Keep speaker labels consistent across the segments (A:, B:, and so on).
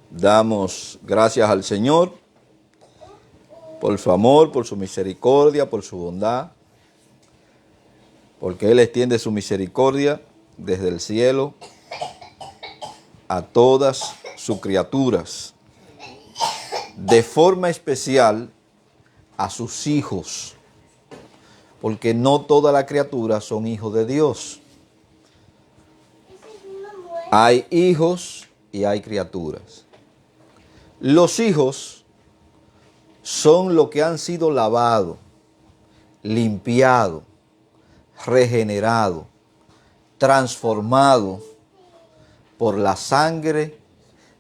A: Damos gracias al Señor por su amor, por su misericordia, por su bondad, porque Él extiende su misericordia desde el cielo a todas sus criaturas, de forma especial a sus hijos, porque no todas las criaturas son hijos de Dios. Hay hijos y hay criaturas. Los hijos son los que han sido lavados, limpiados, regenerados, transformados por la sangre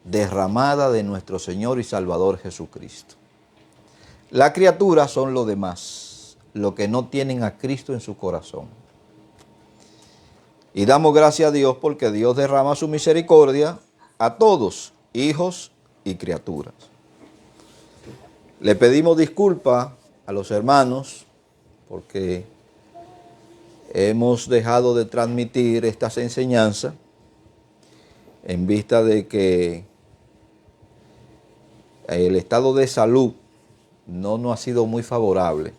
A: derramada de nuestro Señor y Salvador Jesucristo. Las criaturas son los demás, los que no tienen a Cristo en su corazón. Y damos gracias a Dios porque Dios derrama su misericordia a todos, hijos y criaturas. Le pedimos disculpas a los hermanos porque hemos dejado de transmitir estas enseñanzas en vista de que el estado de salud no nos ha sido muy favorable.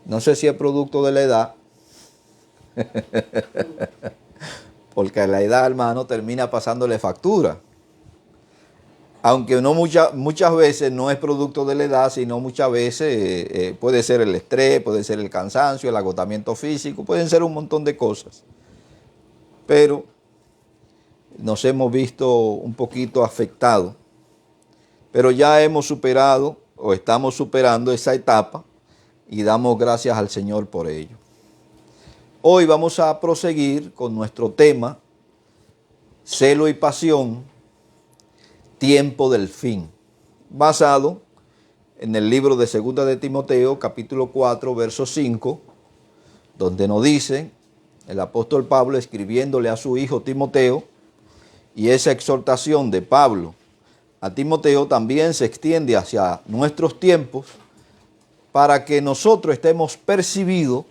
A: No sé si es producto de la edad, porque a la edad, hermano, termina pasándole factura. Aunque no muchas veces no es producto de la edad, sino muchas veces puede ser el estrés, puede ser el cansancio, el agotamiento físico, pueden ser un montón de cosas. Pero nos hemos visto un poquito afectados. Pero ya hemos superado o estamos superando esa etapa y damos gracias al Señor por ello. Hoy vamos a proseguir con nuestro tema, celo y pasión, tiempo del fin, basado en el libro de 2 de Timoteo, capítulo 4, verso 5, donde nos dice el apóstol Pablo escribiéndole a su hijo Timoteo, y esa exhortación de Pablo a Timoteo también se extiende hacia nuestros tiempos para que nosotros estemos percibidos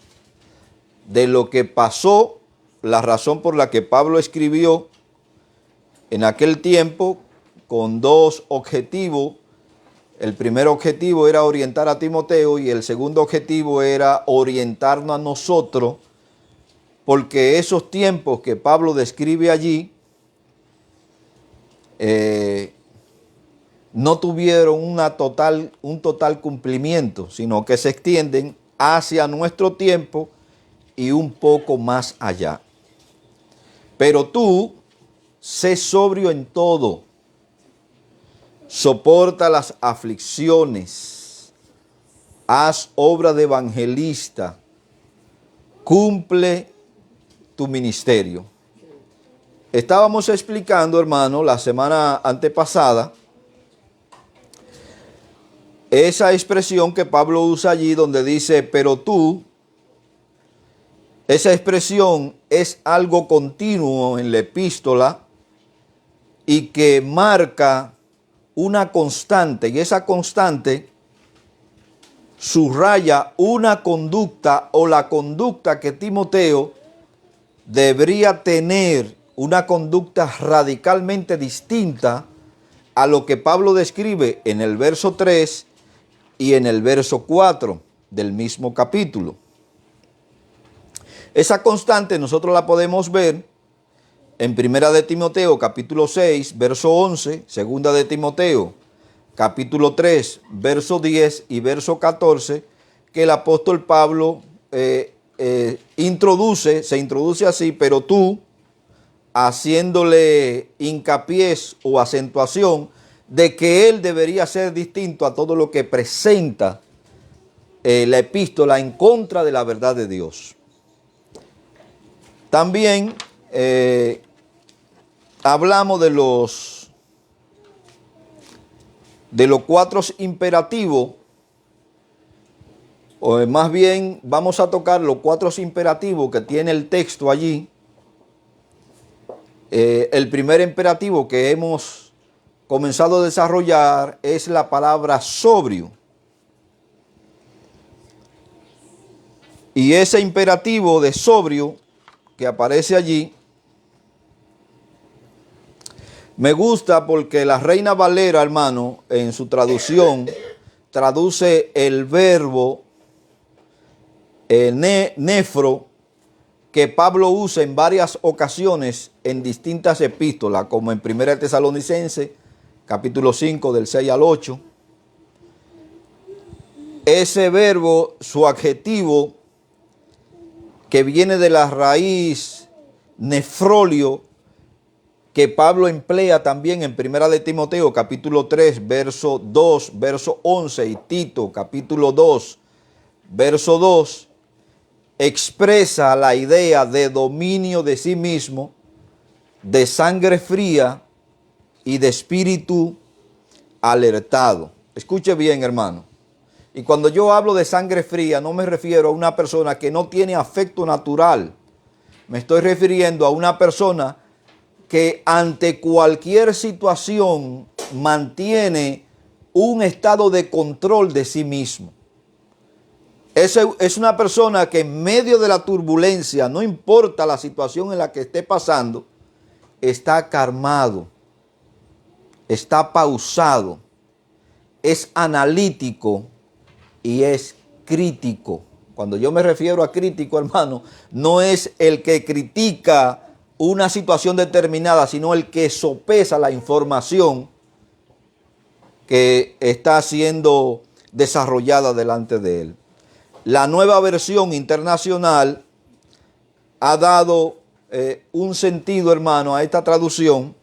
A: de lo que pasó, la razón por la que Pablo escribió en aquel tiempo con dos objetivos. El primer objetivo era orientar a Timoteo y el segundo objetivo era orientarnos a nosotros, porque esos tiempos que Pablo describe allí no tuvieron un total cumplimiento, sino que se extienden hacia nuestro tiempo y un poco más allá. Pero tú, sé sobrio en todo, soporta las aflicciones, haz obra de evangelista, cumple tu ministerio. Estábamos explicando, hermano, la semana antepasada, esa expresión que Pablo usa allí donde dice, pero tú, esa expresión es algo continuo en la epístola y que marca una constante, y esa constante subraya una conducta o la conducta que Timoteo debería tener, una conducta radicalmente distinta a lo que Pablo describe en el verso 3 y en el verso 4 del mismo capítulo. Esa constante nosotros la podemos ver en 1 de Timoteo capítulo 6, verso 11, 2 de Timoteo capítulo 3, verso 10 y verso 14, que el apóstol Pablo se introduce así, pero tú, haciéndole hincapié o acentuación de que él debería ser distinto a todo lo que presenta la epístola en contra de la verdad de Dios. También hablamos de los 4 imperativos, o más bien vamos a tocar los 4 imperativos que tiene el texto allí. El primer imperativo que hemos comenzado a desarrollar es la palabra sobrio. Y ese imperativo de sobrio que aparece allí Me gusta porque la Reina Valera, hermano, en su traducción, traduce el verbo nefro, que Pablo usa en varias ocasiones en distintas epístolas, como en 1 Tesalonicenses, capítulo 5, del 6 al 8. Ese verbo, su adjetivo, que viene de la raíz nefrolio, que Pablo emplea también en 1 de Timoteo, capítulo 3, verso 2, verso 11, y Tito, capítulo 2, verso 2, expresa la idea de dominio de sí mismo, de sangre fría y de espíritu alertado. Escuche bien, hermano. Y cuando yo hablo de sangre fría, no me refiero a una persona que no tiene afecto natural. Me estoy refiriendo a una persona que ante cualquier situación mantiene un estado de control de sí mismo. Es una persona que en medio de la turbulencia, no importa la situación en la que esté pasando, está calmado, está pausado, es analítico y es crítico. Cuando yo me refiero a crítico, hermano, no es el que critica una situación determinada, sino el que sopesa la información que está siendo desarrollada delante de él. La nueva versión internacional ha dado un sentido, hermano, a esta traducción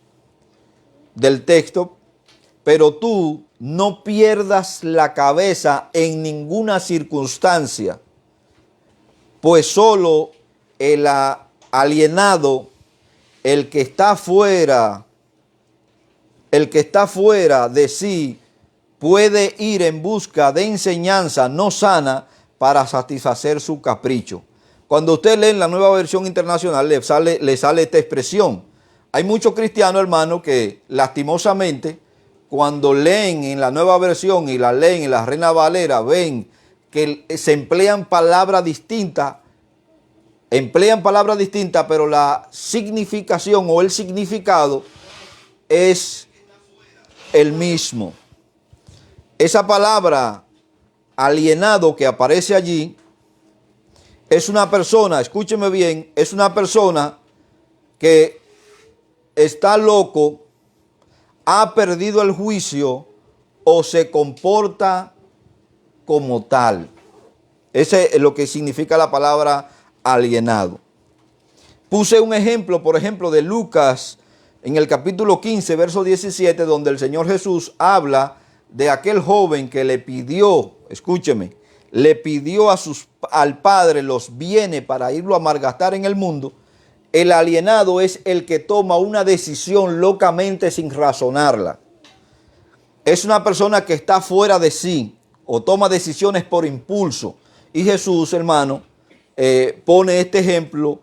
A: del texto, pero tú no pierdas la cabeza en ninguna circunstancia, pues solo el alienado, el que está fuera de sí, puede ir en busca de enseñanza no sana para satisfacer su capricho. Cuando usted lee en la nueva versión internacional, le sale esta expresión. Hay muchos cristianos, hermano, que lastimosamente, cuando leen en la nueva versión y la leen en la Reina Valera, ven que se emplean palabras distintas, pero la significación o el significado es el mismo. Esa palabra alienado que aparece allí es una persona, escúcheme bien, es una persona que está loco, ha perdido el juicio o se comporta como tal. Ese es lo que significa la palabra alienado. Puse un ejemplo, por ejemplo, de Lucas en el capítulo 15, verso 17, donde el Señor Jesús habla de aquel joven que le pidió, escúcheme, le pidió al Padre los bienes para irlo a malgastar en el mundo. El alienado es el que toma una decisión locamente sin razonarla. Es una persona que está fuera de sí o toma decisiones por impulso. Y Jesús, hermano, pone este ejemplo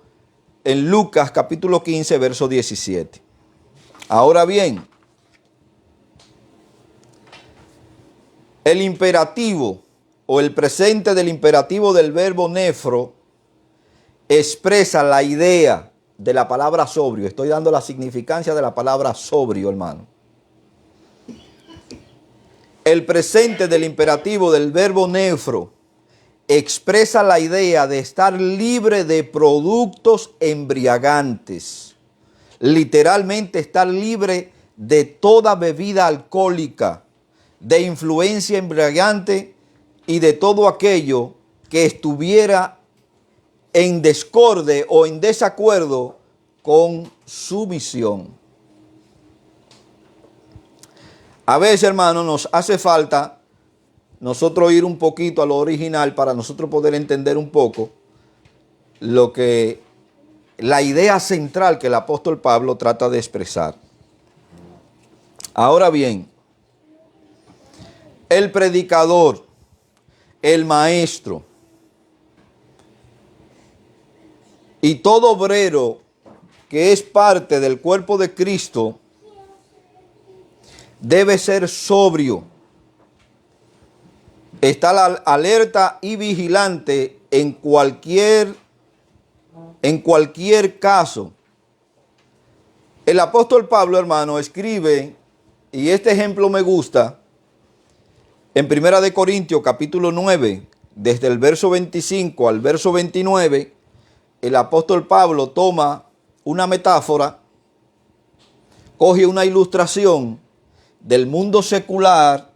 A: en Lucas capítulo 15, verso 17. Ahora bien, el imperativo o el presente del imperativo del verbo nefro expresa la idea de la palabra sobrio. Estoy dando la significancia de la palabra sobrio, hermano. El presente del imperativo del verbo nefro expresa la idea de estar libre de productos embriagantes. Literalmente estar libre de toda bebida alcohólica, de influencia embriagante y de todo aquello que estuviera en discorde o en desacuerdo con su misión. A veces, hermano, nos hace falta nosotros ir un poquito a lo original para nosotros poder entender un poco la idea central que el apóstol Pablo trata de expresar. Ahora bien, el predicador, el maestro y todo obrero que es parte del cuerpo de Cristo debe ser sobrio, estar alerta y vigilante en cualquier caso, El apóstol Pablo, hermano, escribe, y este ejemplo me gusta, en 1 Corintios capítulo 9, desde el verso 25 al verso 29, el apóstol Pablo toma una metáfora, coge una ilustración del mundo secular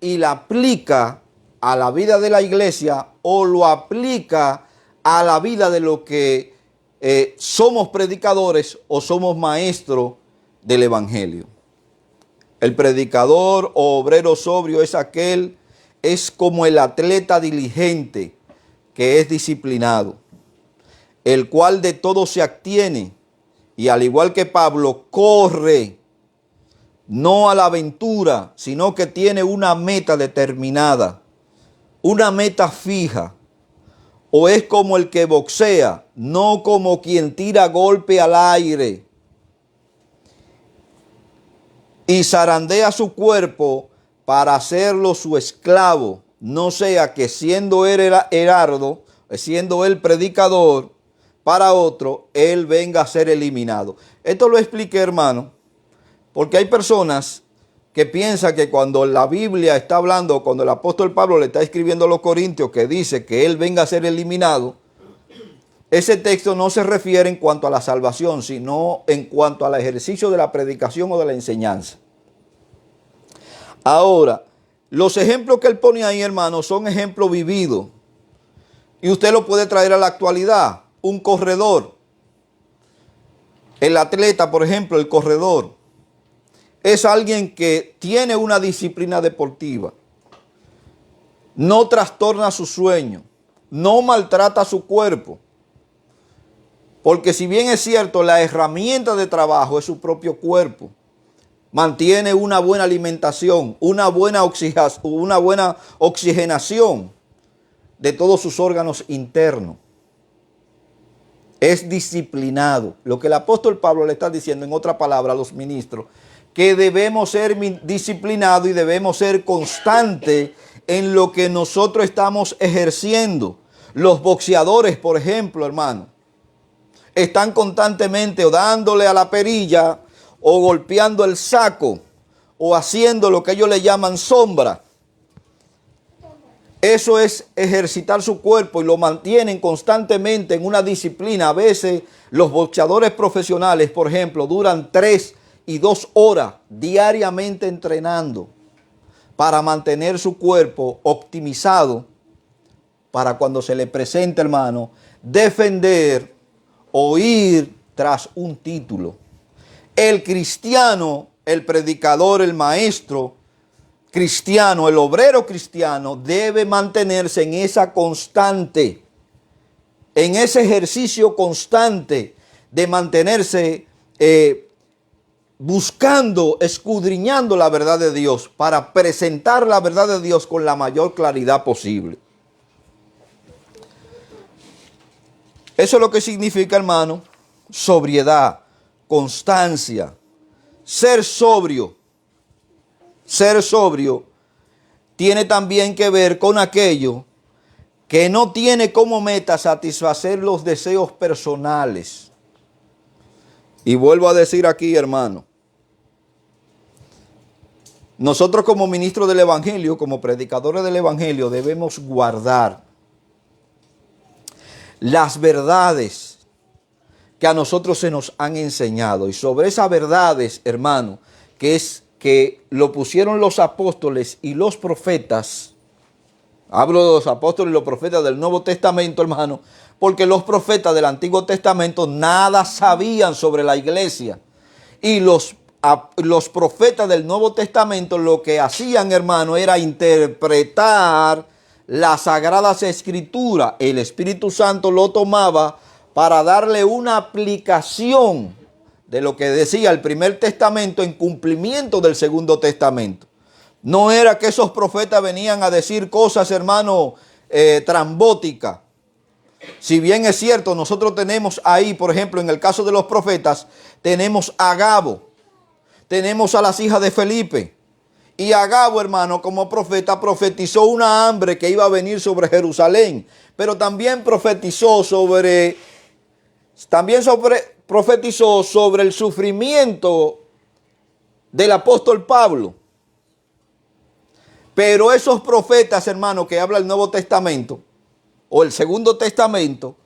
A: y la aplica a la vida de la iglesia o lo aplica a la vida de lo que somos predicadores o somos maestros del evangelio. El predicador o obrero sobrio es como el atleta diligente que es disciplinado, el cual de todo se abstiene y al igual que Pablo corre no a la aventura, sino que tiene una meta determinada, una meta fija. O es como el que boxea, no como quien tira golpe al aire y zarandea su cuerpo para hacerlo su esclavo, no sea que siendo él heraldo, siendo él predicador para otro, él venga a ser eliminado. Esto lo expliqué, hermano, porque hay personas que piensan que cuando la Biblia está hablando, cuando el apóstol Pablo le está escribiendo a los corintios que dice que él venga a ser eliminado, ese texto no se refiere en cuanto a la salvación, sino en cuanto al ejercicio de la predicación o de la enseñanza. Ahora, los ejemplos que él pone ahí, hermano, son ejemplos vividos. Y usted lo puede traer a la actualidad. Un corredor. El atleta, por ejemplo, el corredor, es alguien que tiene una disciplina deportiva. No trastorna su sueño. No maltrata su cuerpo. Porque si bien es cierto, la herramienta de trabajo es su propio cuerpo. Mantiene una buena alimentación, una buena oxigenación de todos sus órganos internos. Es disciplinado. Lo que el apóstol Pablo le está diciendo, en otra palabra, a los ministros, que debemos ser disciplinados y debemos ser constantes en lo que nosotros estamos ejerciendo. Los boxeadores, por ejemplo, hermano, están constantemente o dándole a la perilla o golpeando el saco o haciendo lo que ellos le llaman sombra. Eso es ejercitar su cuerpo y lo mantienen constantemente en una disciplina. A veces los boxeadores profesionales, por ejemplo, duran 3 y 2 horas diariamente entrenando para mantener su cuerpo optimizado para cuando se le presente, hermano, defender o ir tras un título. El cristiano, el predicador, el maestro cristiano, el obrero cristiano debe mantenerse en esa constante, en ese ejercicio constante de mantenerse buscando, escudriñando la verdad de Dios para presentar la verdad de Dios con la mayor claridad posible. Eso es lo que significa, hermano, sobriedad, constancia, ser sobrio. Ser sobrio tiene también que ver con aquello que no tiene como meta satisfacer los deseos personales. Y vuelvo a decir aquí, hermano, nosotros como ministros del Evangelio, como predicadores del Evangelio, debemos guardar las verdades que a nosotros se nos han enseñado. Y sobre esas verdades, hermano, que lo pusieron los apóstoles y los profetas. Hablo de los apóstoles y los profetas del Nuevo Testamento, hermano, porque los profetas del Antiguo Testamento nada sabían sobre la iglesia. Y los profetas del Nuevo Testamento lo que hacían, hermano, era interpretar las Sagradas Escrituras. El Espíritu Santo lo tomaba para darle una aplicación de lo que decía el Primer Testamento en cumplimiento del Segundo Testamento. No era que esos profetas venían a decir cosas, hermano, trambóticas. Si bien es cierto, nosotros tenemos ahí, por ejemplo, en el caso de los profetas, tenemos a Agabo, tenemos a las hijas de Felipe. Y Agabo, hermano, como profeta, profetizó una hambre que iba a venir sobre Jerusalén, pero también profetizó profetizó sobre el sufrimiento del apóstol Pablo. Pero esos profetas, hermanos, que habla el Nuevo Testamento o el Segundo Testamento,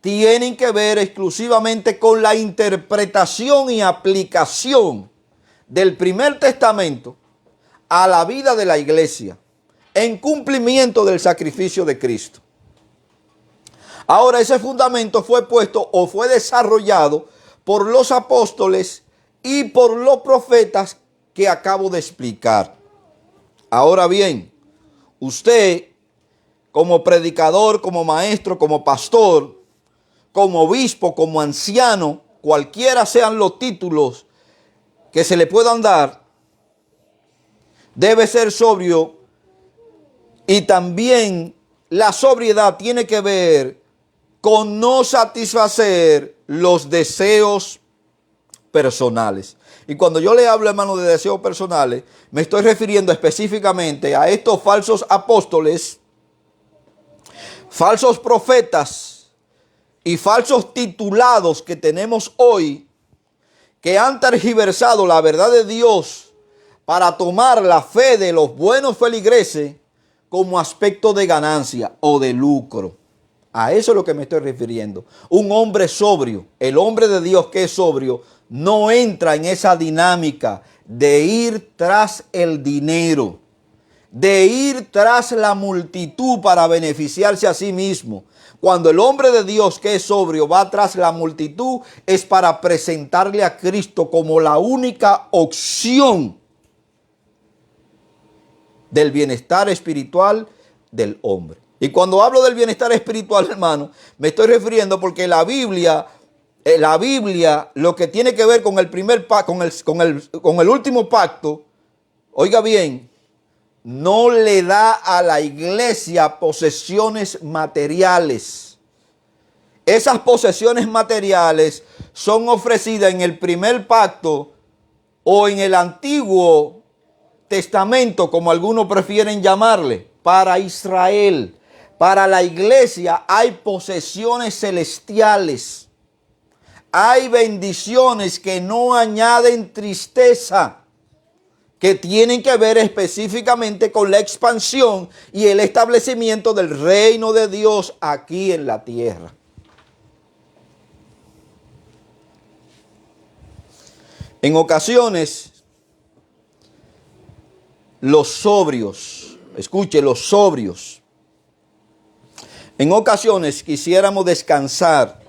A: tienen que ver exclusivamente con la interpretación y aplicación del Primer Testamento a la vida de la iglesia, en cumplimiento del sacrificio de Cristo. Ahora, ese fundamento fue puesto o fue desarrollado por los apóstoles y por los profetas que acabo de explicar. Ahora bien, usted como predicador, como maestro, como pastor, como obispo, como anciano, cualquiera sean los títulos que se le puedan dar, debe ser sobrio, y también la sobriedad tiene que ver con no satisfacer los deseos personales. Y cuando yo le hablo, hermano, de deseos personales, me estoy refiriendo específicamente a estos falsos apóstoles, falsos profetas y falsos titulados que tenemos hoy, que han tergiversado la verdad de Dios para tomar la fe de los buenos feligreses como aspecto de ganancia o de lucro. A eso es lo que me estoy refiriendo. Un hombre sobrio, el hombre de Dios que es sobrio, no entra en esa dinámica de ir tras el dinero, de ir tras la multitud para beneficiarse a sí mismo. Cuando el hombre de Dios que es sobrio va tras la multitud, es para presentarle a Cristo como la única opción del bienestar espiritual del hombre. Y cuando hablo del bienestar espiritual, hermano, me estoy refiriendo porque la Biblia, lo que tiene que ver con el primer pacto, con el último pacto, oiga bien, no le da a la iglesia posesiones materiales. Esas posesiones materiales son ofrecidas en el primer pacto o en el Antiguo Testamento, como algunos prefieren llamarle, para Israel. Para la iglesia hay posesiones celestiales. Hay bendiciones que no añaden tristeza, que tienen que ver específicamente con la expansión y el establecimiento del reino de Dios aquí en la tierra. En ocasiones, los sobrios, escuche, los sobrios, en ocasiones quisiéramos descansar,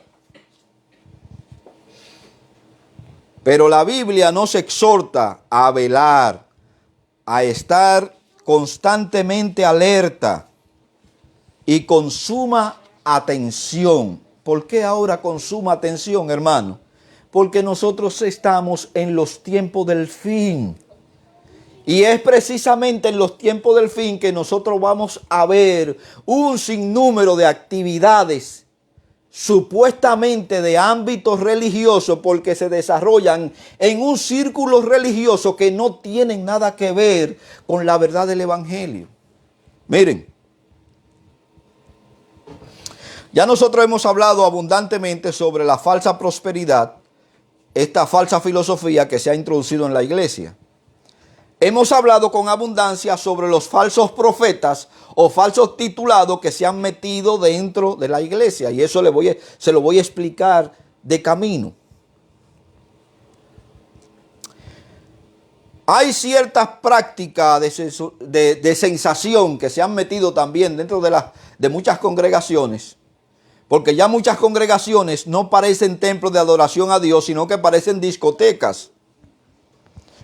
A: pero la Biblia nos exhorta a velar, a estar constantemente alerta y con suma atención. ¿Por qué ahora con suma atención, hermano? Porque nosotros estamos en los tiempos del fin. Y es precisamente en los tiempos del fin que nosotros vamos a ver un sinnúmero de actividades supuestamente de ámbitos religiosos, porque se desarrollan en un círculo religioso que no tienen nada que ver con la verdad del evangelio. Miren, ya nosotros hemos hablado abundantemente sobre la falsa prosperidad, esta falsa filosofía que se ha introducido en la iglesia. Hemos hablado con abundancia sobre los falsos profetas o falsos titulados que se han metido dentro de la iglesia. Y eso se lo voy a explicar de camino. Hay ciertas prácticas de sensación que se han metido también dentro de muchas congregaciones. Porque ya muchas congregaciones no parecen templos de adoración a Dios, sino que parecen discotecas.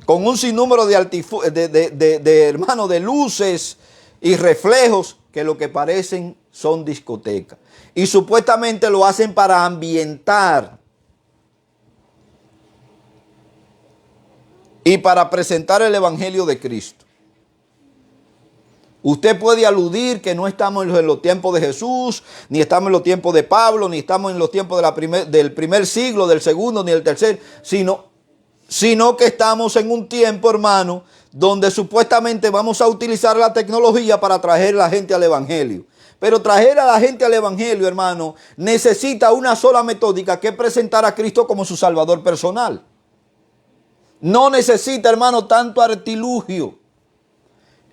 A: Con un sinnúmero de luces y reflejos que lo que parecen son discotecas. Y supuestamente lo hacen para ambientar y para presentar el evangelio de Cristo. Usted puede aludir que no estamos en los tiempos de Jesús, ni estamos en los tiempos de Pablo, ni estamos en los tiempos del primer siglo, del segundo, ni del tercer, sino que estamos en un tiempo, hermano, donde supuestamente vamos a utilizar la tecnología para traer a la gente al evangelio. Pero traer a la gente al evangelio, hermano, necesita una sola metódica, que es presentar a Cristo como su Salvador personal. No necesita, hermano, tanto artilugio.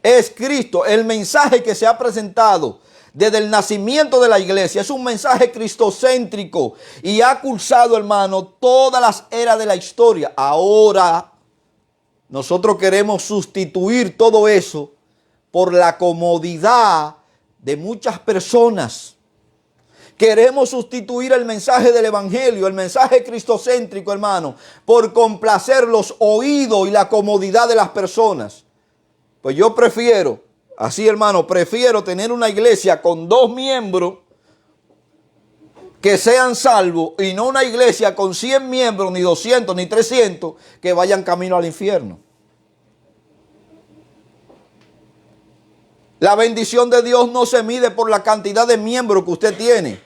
A: Es Cristo. El mensaje que se ha presentado desde el nacimiento de la iglesia es un mensaje cristocéntrico y ha cursado, hermano, todas las eras de la historia. Ahora nosotros queremos sustituir todo eso por la comodidad de muchas personas. Queremos sustituir el mensaje del evangelio, el mensaje cristocéntrico, hermano, por complacer los oídos y la comodidad de las personas. Pues yo prefiero, así hermano, prefiero tener una iglesia con 2 miembros que sean salvos y no una iglesia con 100 miembros, ni 200, ni 300 que vayan camino al infierno. La bendición de Dios no se mide por la cantidad de miembros que usted tiene,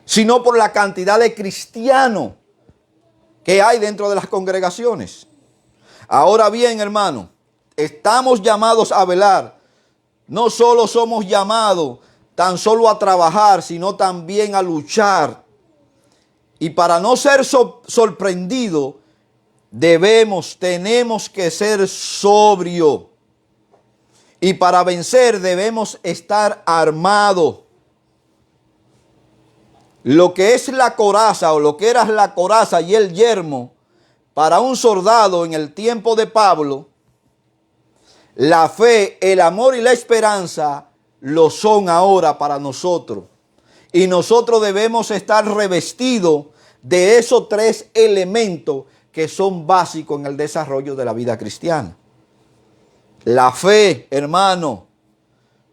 A: sino por la cantidad de cristianos que hay dentro de las congregaciones. Ahora bien, hermano, estamos llamados a velar. No solo somos llamados tan solo a trabajar, sino también a luchar. Y para no ser sorprendidos, tenemos que ser sobrios. Y para vencer debemos estar armados. Lo que es la coraza, o lo que era la coraza y el yermo para un soldado en el tiempo de Pablo, la fe, el amor y la esperanza lo son ahora para nosotros. Y nosotros debemos estar revestidos de esos 3 elementos que son básicos en el desarrollo de la vida cristiana. La fe, hermano,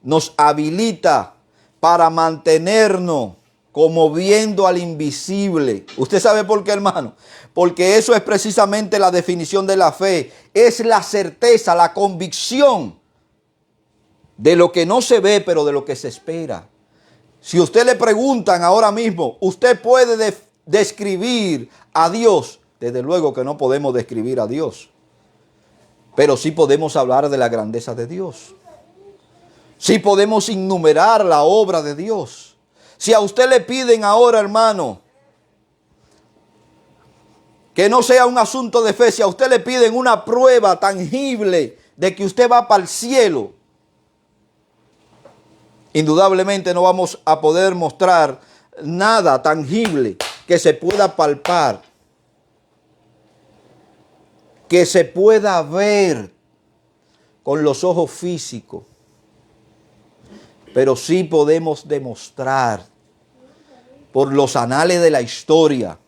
A: nos habilita para mantenernos como viendo al invisible. ¿Usted sabe por qué, hermano? Porque eso es precisamente la definición de la fe. Es la certeza, la convicción de lo que no se ve, pero de lo que se espera. Si usted le preguntan ahora mismo, ¿usted puede describir a Dios? Desde luego que no podemos describir a Dios. Pero sí podemos hablar de la grandeza de Dios. Sí podemos enumerar la obra de Dios. Si a usted le piden ahora, hermano, que no sea un asunto de fe, si a usted le piden una prueba tangible de que usted va para el cielo, indudablemente no vamos a poder mostrar nada tangible que se pueda palpar, que se pueda ver con los ojos físicos. Pero sí podemos demostrar por los anales de la historia,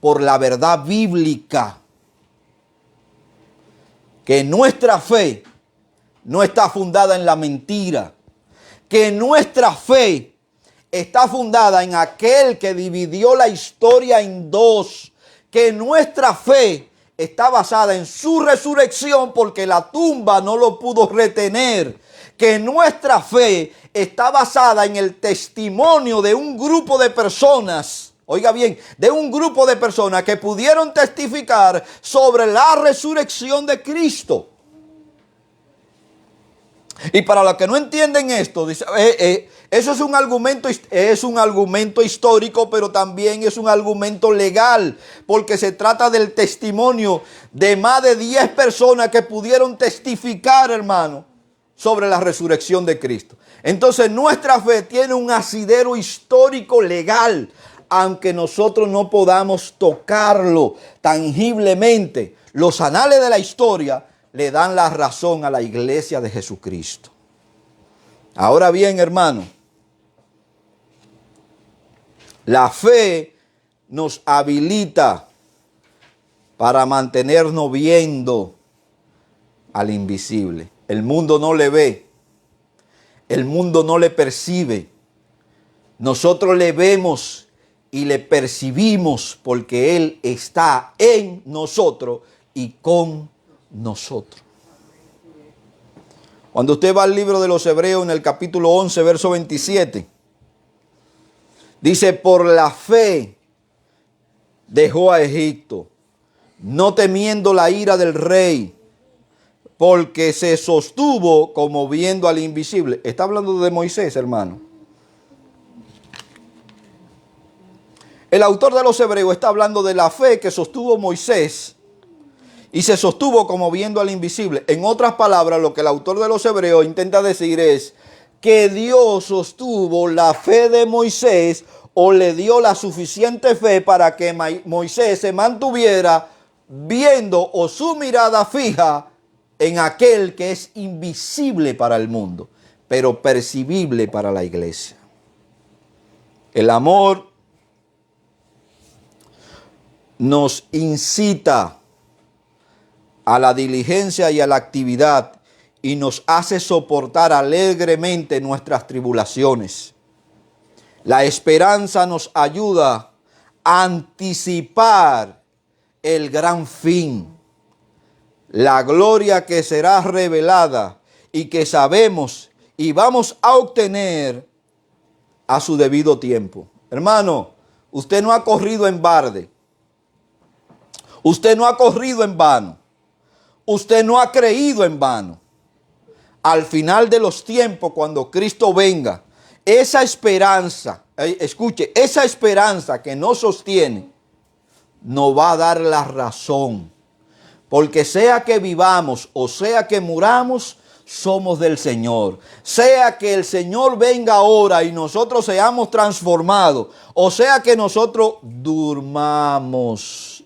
A: por la verdad bíblica, que nuestra fe no está fundada en la mentira, que nuestra fe está fundada en aquel que dividió la historia en 2, que nuestra fe está basada en su resurrección porque la tumba no lo pudo retener, que nuestra fe está basada en el testimonio de un grupo de personas, oiga bien, de un grupo de personas que pudieron testificar sobre la resurrección de Cristo. Y para los que no entienden esto, dice, eso es un argumento histórico, pero también es un argumento legal, porque se trata del testimonio de más de 10 personas que pudieron testificar, hermano, sobre la resurrección de Cristo. Entonces nuestra fe tiene un asidero histórico legal, aunque nosotros no podamos tocarlo tangiblemente. Los anales de la historia le dan la razón a la iglesia de Jesucristo. Ahora bien, hermano, la fe nos habilita para mantenernos viendo al invisible. El mundo no le ve, el mundo no le percibe. Nosotros le vemos y le percibimos porque Él está en nosotros y con nosotros. Cuando usted va al libro de los Hebreos en el capítulo 11, verso 27, dice, por la fe dejó a Egipto, no temiendo la ira del rey, porque se sostuvo como viendo al invisible. Está hablando de Moisés, hermano. El autor de los Hebreos está hablando de la fe que sostuvo Moisés y se sostuvo como viendo al invisible. En otras palabras, lo que el autor de los Hebreos intenta decir es que Dios sostuvo la fe de Moisés o le dio la suficiente fe para que Moisés se mantuviera viendo o su mirada fija en aquel que es invisible para el mundo, pero percibible para la iglesia. El amor nos incita a la diligencia y a la actividad y nos hace soportar alegremente nuestras tribulaciones. La esperanza nos ayuda a anticipar el gran fin, la gloria que será revelada y que sabemos y vamos a obtener a su debido tiempo. Hermano, usted no ha corrido en balde. Usted no ha corrido en vano. Usted no ha creído en vano. Al final de los tiempos, cuando Cristo venga, esa esperanza, escuche, esa esperanza que nos sostiene, nos va a dar la razón. Porque sea que vivamos o sea que muramos, somos del Señor. Sea que el Señor venga ahora y nosotros seamos transformados, o sea que nosotros durmamos,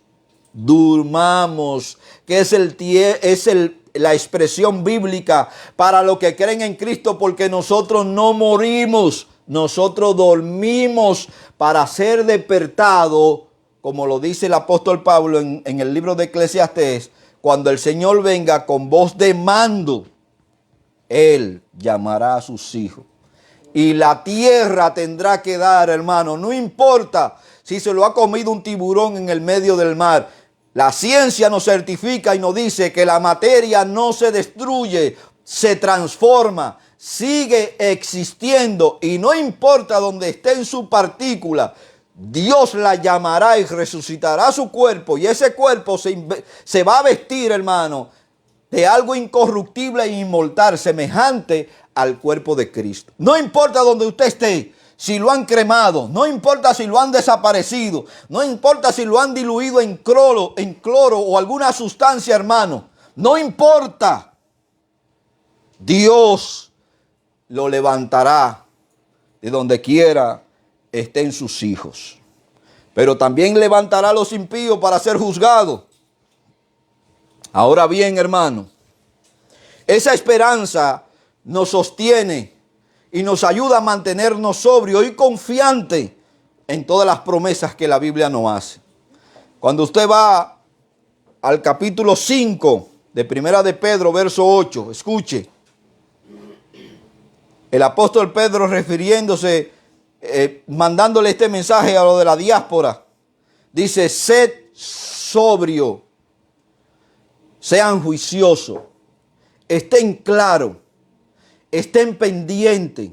A: que es la expresión bíblica para los que creen en Cristo, porque nosotros no morimos, nosotros dormimos para ser despertados, como lo dice el apóstol Pablo en el libro de Eclesiastés, cuando el Señor venga con voz de mando, Él llamará a sus hijos. Y la tierra tendrá que dar, hermano, no importa si se lo ha comido un tiburón en el medio del mar. La ciencia nos certifica y nos dice que la materia no se destruye, se transforma, sigue existiendo y no importa dónde esté en su partícula, Dios la llamará y resucitará su cuerpo y ese cuerpo se va a vestir, hermano, de algo incorruptible e inmortal, semejante al cuerpo de Cristo. No importa dónde usted esté, si lo han cremado, no importa si lo han desaparecido, no importa si lo han diluido en cloro o alguna sustancia, hermano, no importa. Dios lo levantará de donde quiera estén sus hijos. Pero también levantará a los impíos para ser juzgados. Ahora bien, hermano, esa esperanza nos sostiene y nos ayuda a mantenernos sobrios y confiantes en todas las promesas que la Biblia nos hace. Cuando usted va al capítulo 5 de Primera de Pedro, verso 8, escuche. El apóstol Pedro refiriéndose, mandándole este mensaje a lo de la diáspora, dice: sed sobrio, sean juiciosos, estén claros, estén pendientes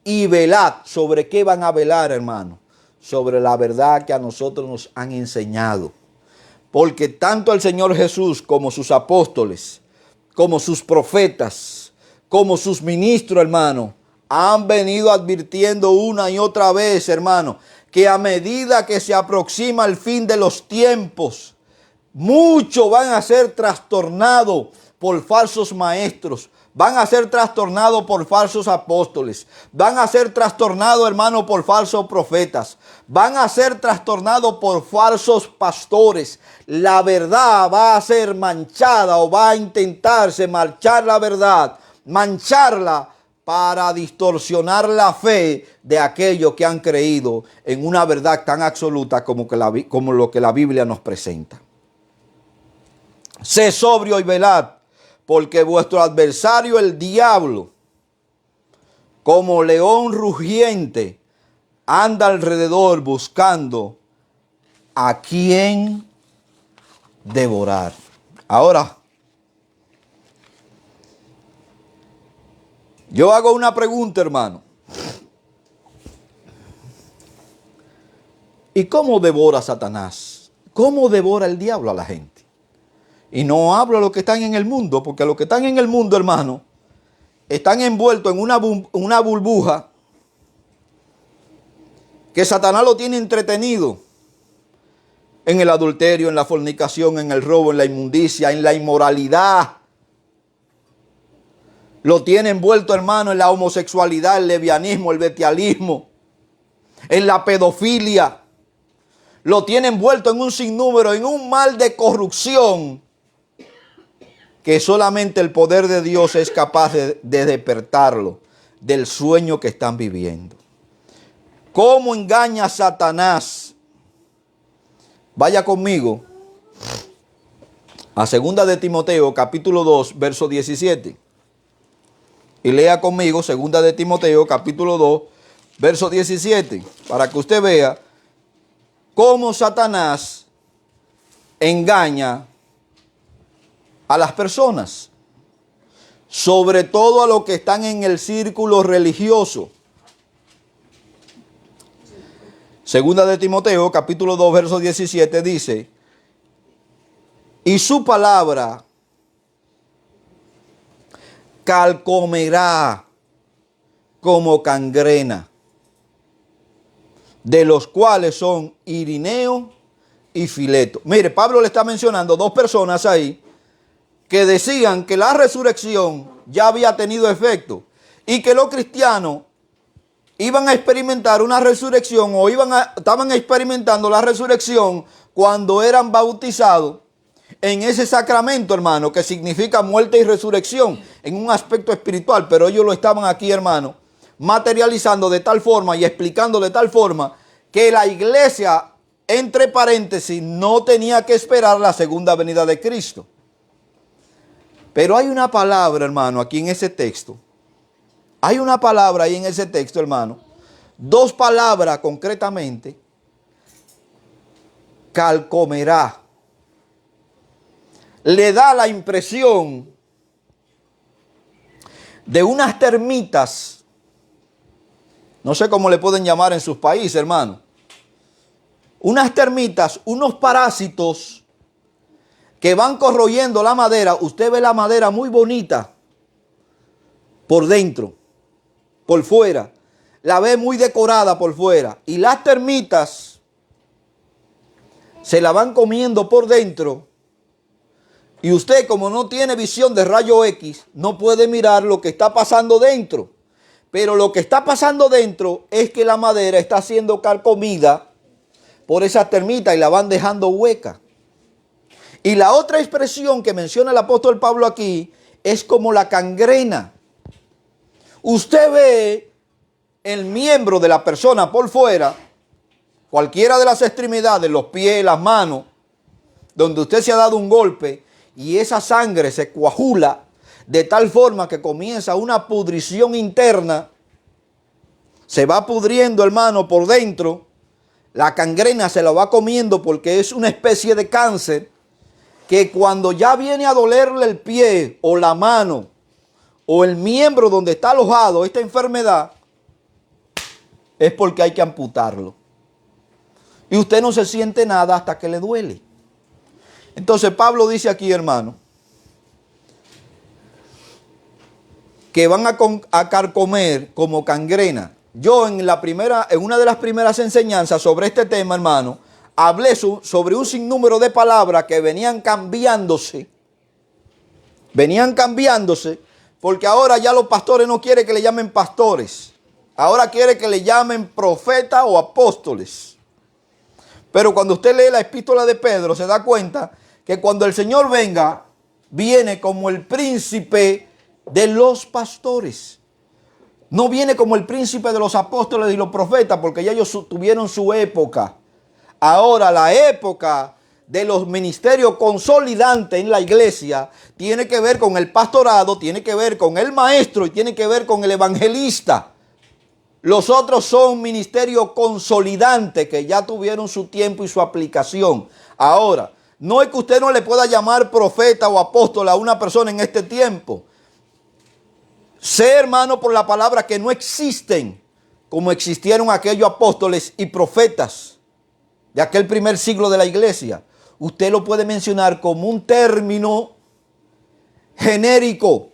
A: y velad. ¿Sobre qué van a velar, hermano? Sobre la verdad que a nosotros nos han enseñado. Porque tanto el Señor Jesús como sus apóstoles, como sus profetas, como sus ministros, hermano, han venido advirtiendo una y otra vez, hermano, que a medida que se aproxima el fin de los tiempos, muchos van a ser trastornados por falsos maestros, van a ser trastornados por falsos apóstoles, van a ser trastornados, hermano, por falsos profetas, van a ser trastornados por falsos pastores. La verdad va a ser manchada, o va a intentarse manchar la verdad, mancharla para distorsionar la fe de aquellos que han creído en una verdad tan absoluta como lo que la Biblia nos presenta. Sé sobrio y velad, porque vuestro adversario el diablo, como león rugiente, anda alrededor buscando a quien devorar. Ahora, yo hago una pregunta, hermano. ¿Y cómo devora Satanás? ¿Cómo devora el diablo a la gente? Y no hablo de los que están en el mundo, porque los que están en el mundo, hermano, están envueltos en una burbuja que Satanás lo tiene entretenido en el adulterio, en la fornicación, en el robo, en la inmundicia, en la inmoralidad. Lo tiene envuelto, hermano, en la homosexualidad, el lesbianismo, el bestialismo, en la pedofilia. Lo tiene envuelto en un sinnúmero, en un mal de corrupción que solamente el poder de Dios es capaz de despertarlo del sueño que están viviendo. ¿Cómo engaña a Satanás? Vaya conmigo a 2 de Timoteo, capítulo 2, verso 17. Y lea conmigo 2 de Timoteo, capítulo 2, verso 17, para que usted vea cómo Satanás engaña a las personas, sobre todo a los que están en el círculo religioso. 2 de Timoteo, capítulo 2, verso 17 dice: y su palabra calcomerá como gangrena, de los cuales son Irineo y Fileto. Mire, Pablo le está mencionando dos personas ahí que decían que la resurrección ya había tenido efecto y que los cristianos iban a experimentar una resurrección o estaban experimentando la resurrección cuando eran bautizados en ese sacramento, hermano, que significa muerte y resurrección en un aspecto espiritual. Pero ellos lo estaban aquí, hermano, materializando de tal forma y explicando de tal forma que la iglesia, entre paréntesis, no tenía que esperar la segunda venida de Cristo. Pero hay una palabra, hermano, aquí en ese texto. Hay una palabra ahí en ese texto, hermano. Dos palabras concretamente. Calcomerá. Le da la impresión de unas termitas. No sé cómo le pueden llamar en sus países, hermano. Unas termitas, unos parásitos que van corroyendo la madera. Usted ve la madera muy bonita por dentro, por fuera. La ve muy decorada por fuera. Y las termitas se la van comiendo por dentro. Y usted, como no tiene visión de rayo X, no puede mirar lo que está pasando dentro. Pero lo que está pasando dentro es que la madera está siendo carcomida por esas termitas y la van dejando hueca. Y la otra expresión que menciona el apóstol Pablo aquí es como la gangrena. Usted ve el miembro de la persona por fuera, cualquiera de las extremidades, los pies, las manos, donde usted se ha dado un golpe y esa sangre se coagula de tal forma que comienza una pudrición interna, se va pudriendo, hermano, por dentro. La gangrena se la va comiendo porque es una especie de cáncer que cuando ya viene a dolerle el pie o la mano o el miembro donde está alojado esta enfermedad, es porque hay que amputarlo. Y usted no se siente nada hasta que le duele. Entonces Pablo dice aquí, hermano, que van a carcomer como gangrena. Yo en una de las primeras enseñanzas sobre este tema, hermano, hablé sobre un sinnúmero de palabras que venían cambiándose. Venían cambiándose porque ahora ya los pastores no quieren que le llamen pastores. Ahora quiere que le llamen profetas o apóstoles. Pero cuando usted lee la epístola de Pedro, se da cuenta que cuando el Señor venga, viene como el príncipe de los pastores. No viene como el príncipe de los apóstoles y los profetas, porque ya ellos tuvieron su época. Ahora la época de los ministerios consolidantes en la iglesia tiene que ver con el pastorado, tiene que ver con el maestro y tiene que ver con el evangelista. Los otros son ministerios consolidantes que ya tuvieron su tiempo y su aplicación. Ahora, no es que usted no le pueda llamar profeta o apóstol a una persona en este tiempo. Sé, hermano, por la palabra que no existen como existieron aquellos apóstoles y profetas de aquel primer siglo de la iglesia. usted lo puede mencionar como un término genérico,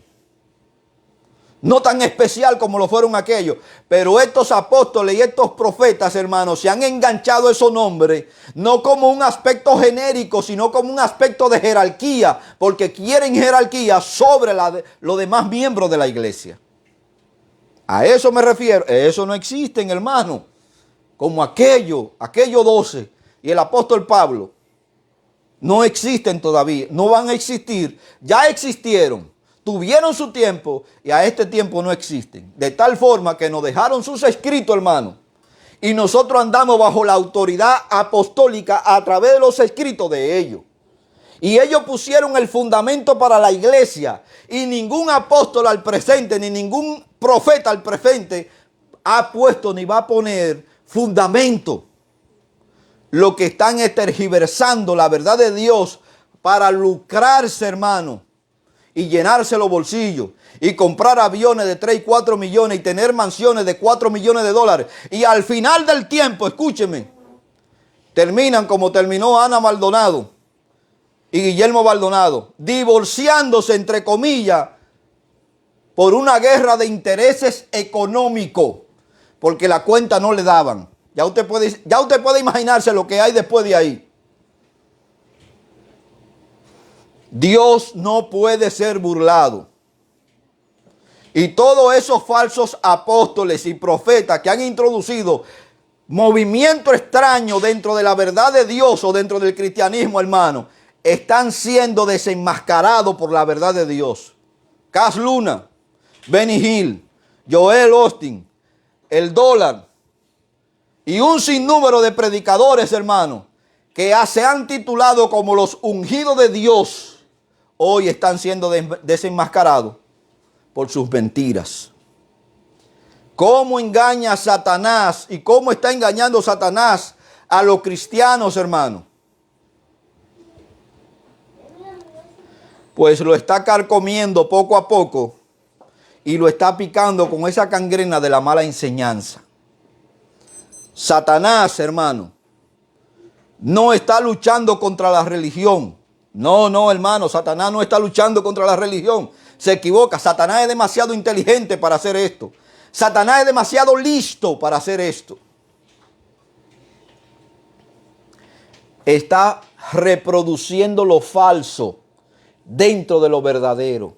A: no tan especial como lo fueron aquellos, pero estos apóstoles y estos profetas, hermanos, se han enganchado a esos nombres, no como un aspecto genérico, sino como un aspecto de jerarquía, porque quieren jerarquía sobre los demás miembros de la iglesia. A eso me refiero. Eso no existe, hermano, como aquellos 12 y el apóstol Pablo. No existen todavía, no van a existir, ya existieron. Tuvieron su tiempo y a este tiempo no existen. De tal forma que nos dejaron sus escritos, hermano. Y nosotros andamos bajo la autoridad apostólica a través de los escritos de ellos. Y ellos pusieron el fundamento para la iglesia. Y ningún apóstol al presente, ni ningún profeta al presente ha puesto ni va a poner fundamento. Lo que están es tergiversando la verdad de Dios para lucrarse, hermano. Y llenarse los bolsillos y comprar aviones de 3 y 4 millones y tener mansiones de 4 millones de dólares. Y al final del tiempo, escúcheme, terminan como terminó Ana Maldonado y Guillermo Maldonado, divorciándose, entre comillas, por una guerra de intereses económicos, porque la cuenta no le daban. Ya usted puede imaginarse lo que hay después de ahí. Dios no puede ser burlado. Y todos esos falsos apóstoles y profetas que han introducido movimiento extraño dentro de la verdad de Dios o dentro del cristianismo, hermano, están siendo desenmascarados por la verdad de Dios. Cas Luna, Benny Hill, Joel Austin, el dólar y un sinnúmero de predicadores, hermano, que se han titulado como los ungidos de Dios. Hoy están siendo desenmascarados por sus mentiras. ¿Cómo engaña Satanás y cómo está engañando Satanás a los cristianos, hermano? Pues lo está carcomiendo poco a poco y lo está picando con esa gangrena de la mala enseñanza. Satanás, hermano, no está luchando contra la religión. No, hermano, Satanás no está luchando contra la religión. Se equivoca. Satanás es demasiado inteligente para hacer esto. Satanás es demasiado listo para hacer esto. Está reproduciendo lo falso dentro de lo verdadero.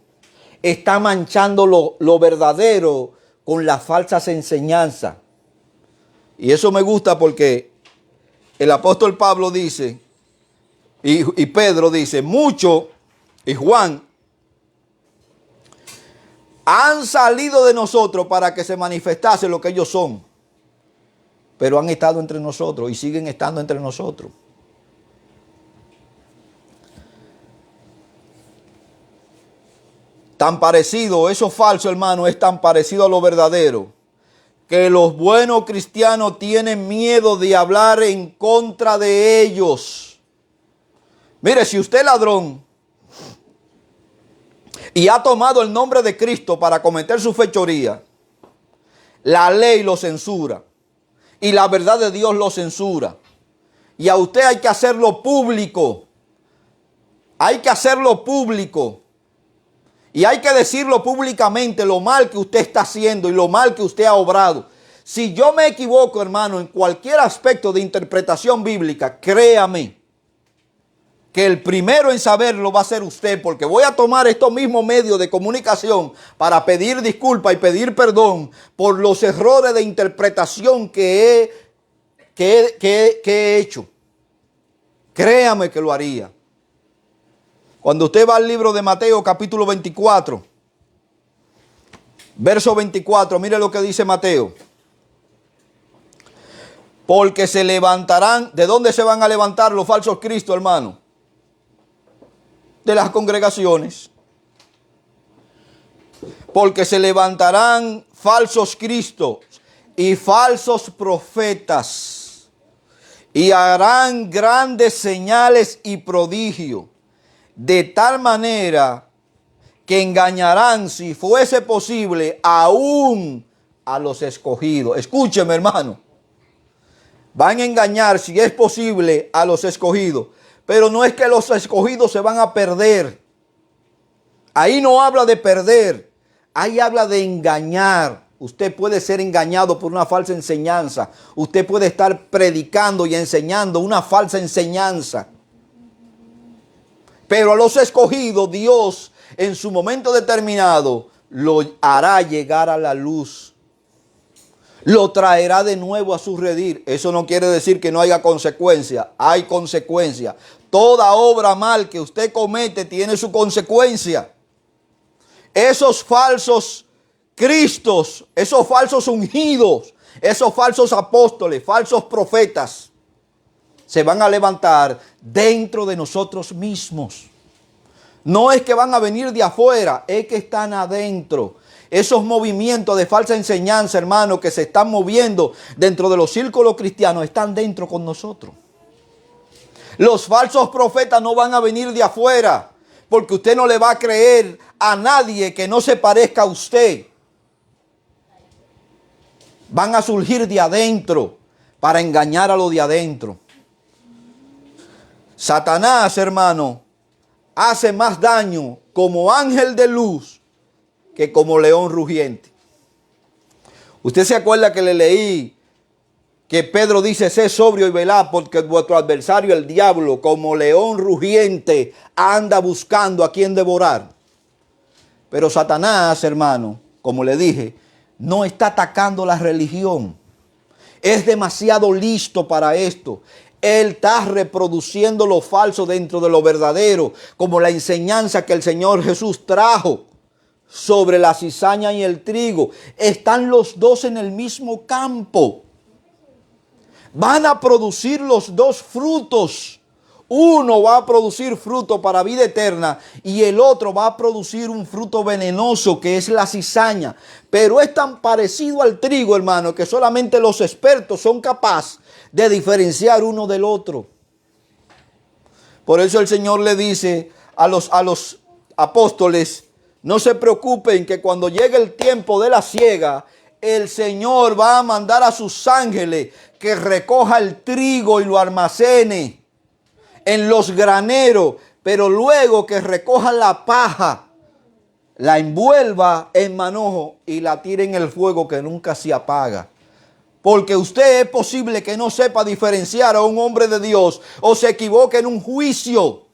A: Está manchando lo verdadero con las falsas enseñanzas. Y eso me gusta porque el apóstol Pablo dice, y Pedro dice, muchos, y Juan, han salido de nosotros para que se manifestase lo que ellos son. Pero han estado entre nosotros y siguen estando entre nosotros. Tan parecido, eso falso, hermano, es tan parecido a lo verdadero, que los buenos cristianos tienen miedo de hablar en contra de ellos. Mire, si usted es ladrón y ha tomado el nombre de Cristo para cometer su fechoría, la ley lo censura y la verdad de Dios lo censura. Y a usted hay que hacerlo público. Hay que hacerlo público. Y hay que decirlo públicamente lo mal que usted está haciendo y lo mal que usted ha obrado. Si yo me equivoco, hermano, en cualquier aspecto de interpretación bíblica, créame que el primero en saberlo va a ser usted, porque voy a tomar estos mismos medios de comunicación para pedir disculpas y pedir perdón por los errores de interpretación que he hecho. Créame que lo haría. Cuando usted va al libro de Mateo capítulo 24, verso 24, mire lo que dice Mateo. Porque se levantarán, ¿de dónde se van a levantar los falsos cristos, hermano? De las congregaciones. Porque se levantarán falsos cristos y falsos profetas y harán grandes señales y prodigios, de tal manera que engañarán, si fuese posible, aún a los escogidos. Escúcheme, hermano. Van a engañar, si es posible, a los escogidos. Pero no es que los escogidos se van a perder. Ahí no habla de perder. Ahí habla de engañar. Usted puede ser engañado por una falsa enseñanza. Usted puede estar predicando y enseñando una falsa enseñanza. Pero a los escogidos, Dios en su momento determinado lo hará llegar a la luz. Lo traerá de nuevo a su redil. Eso no quiere decir que no haya consecuencia. Hay consecuencia. Toda obra mal que usted comete tiene su consecuencia. Esos falsos cristos, esos falsos ungidos, esos falsos apóstoles, falsos profetas, se van a levantar dentro de nosotros mismos. No es que van a venir de afuera, es que están adentro. Esos movimientos de falsa enseñanza, hermano, que se están moviendo dentro de los círculos cristianos, están dentro con nosotros. Los falsos profetas no van a venir de afuera, porque usted no le va a creer a nadie que no se parezca a usted. Van a surgir de adentro para engañar a lo de adentro. Satanás, hermano, hace más daño como ángel de luz que como león rugiente. Usted se acuerda que le leí que Pedro dice: sé sobrio y velad, porque vuestro adversario el diablo, como león rugiente, anda buscando a quien devorar. Pero Satanás, hermano, como le dije, no está atacando la religión. Es demasiado listo para esto. Él está reproduciendo lo falso dentro de lo verdadero, como la enseñanza que el Señor Jesús trajo sobre la cizaña y el trigo. Están los dos en el mismo campo. Van a producir los dos frutos. Uno va a producir fruto para vida eterna y el otro va a producir un fruto venenoso, que es la cizaña. Pero es tan parecido al trigo, hermano, que solamente los expertos son capaces de diferenciar uno del otro. Por eso el Señor le dice a los apóstoles: no se preocupen, que cuando llegue el tiempo de la siega, el Señor va a mandar a sus ángeles que recoja el trigo y lo almacene en los graneros, pero luego que recoja la paja, la envuelva en manojo y la tire en el fuego que nunca se apaga. Porque usted es posible que no sepa diferenciar a un hombre de Dios o se equivoque en un juicio.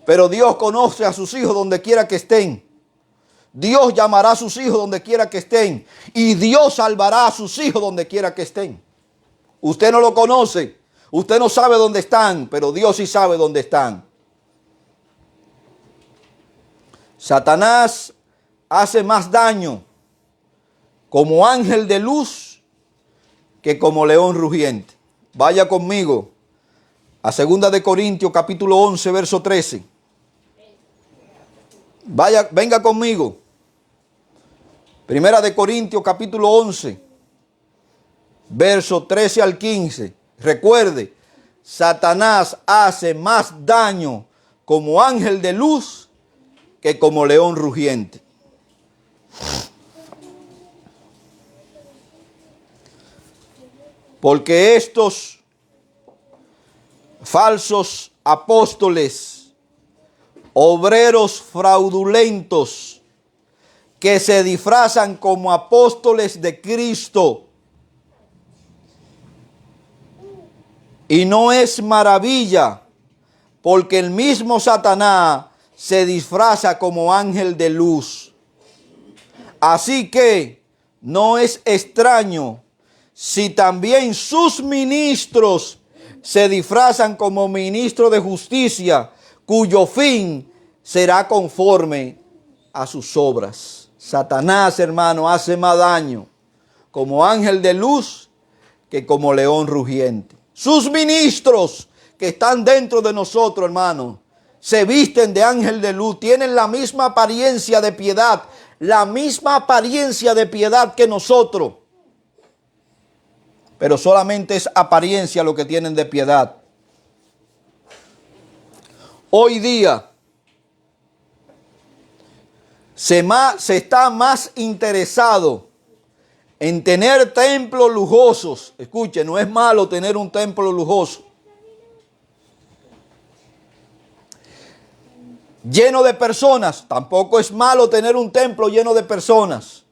A: Pero Dios conoce a sus hijos donde quiera que estén. Dios llamará a sus hijos donde quiera que estén. Y Dios salvará a sus hijos donde quiera que estén. Usted no lo conoce. Usted no sabe dónde están, pero Dios sí sabe dónde están. Satanás hace más daño como ángel de luz que como león rugiente. Vaya conmigo a 2 Corintios capítulo 11, verso 13. Venga conmigo. 1 Corintios capítulo 11, verso 13 al 15. Recuerde, Satanás hace más daño como ángel de luz que como león rugiente. Porque estos falsos apóstoles, obreros fraudulentos, que se disfrazan como apóstoles de Cristo, y no es maravilla, porque el mismo Satanás se disfraza como ángel de luz. Así que no es extraño si también sus ministros se disfrazan como ministros de justicia, cuyo fin será conforme a sus obras. Satanás, hermano, hace más daño como ángel de luz que como león rugiente. Sus ministros que están dentro de nosotros, hermano, se visten de ángel de luz, tienen la misma apariencia de piedad, la misma apariencia de piedad que nosotros. Pero solamente es apariencia lo que tienen de piedad. Hoy día se está más interesado en tener templos lujosos. Escuche, no es malo tener un templo lujoso. lleno de personas. Tampoco es malo tener un templo lleno de personas.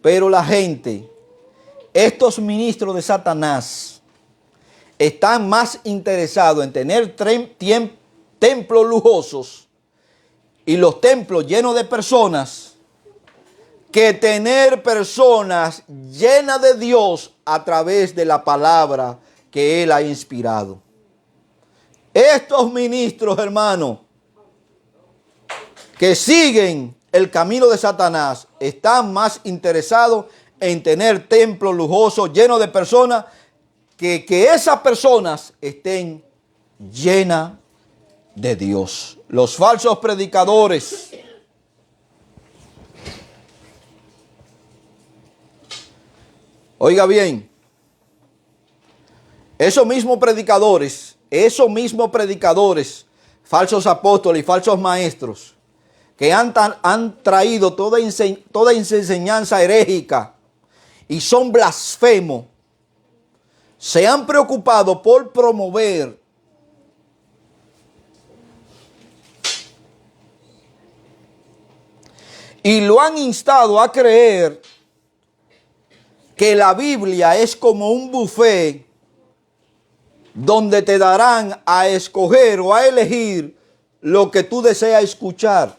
A: Pero la gente, estos ministros de Satanás, están más interesados en tener templos lujosos y los templos llenos de personas que tener personas llenas de Dios a través de la palabra que Él ha inspirado. Estos ministros, hermanos, que siguen el camino de Satanás, están más interesados en tener templos lujosos llenos de personas que esas personas estén llenas de Dios. Los falsos predicadores, oiga bien, esos mismos predicadores, falsos apóstoles y falsos maestros, que han traído toda enseñanza herégica y son blasfemos, se han preocupado por promover y lo han instado a creer que la Biblia es como un buffet donde te darán a escoger o a elegir lo que tú deseas escuchar.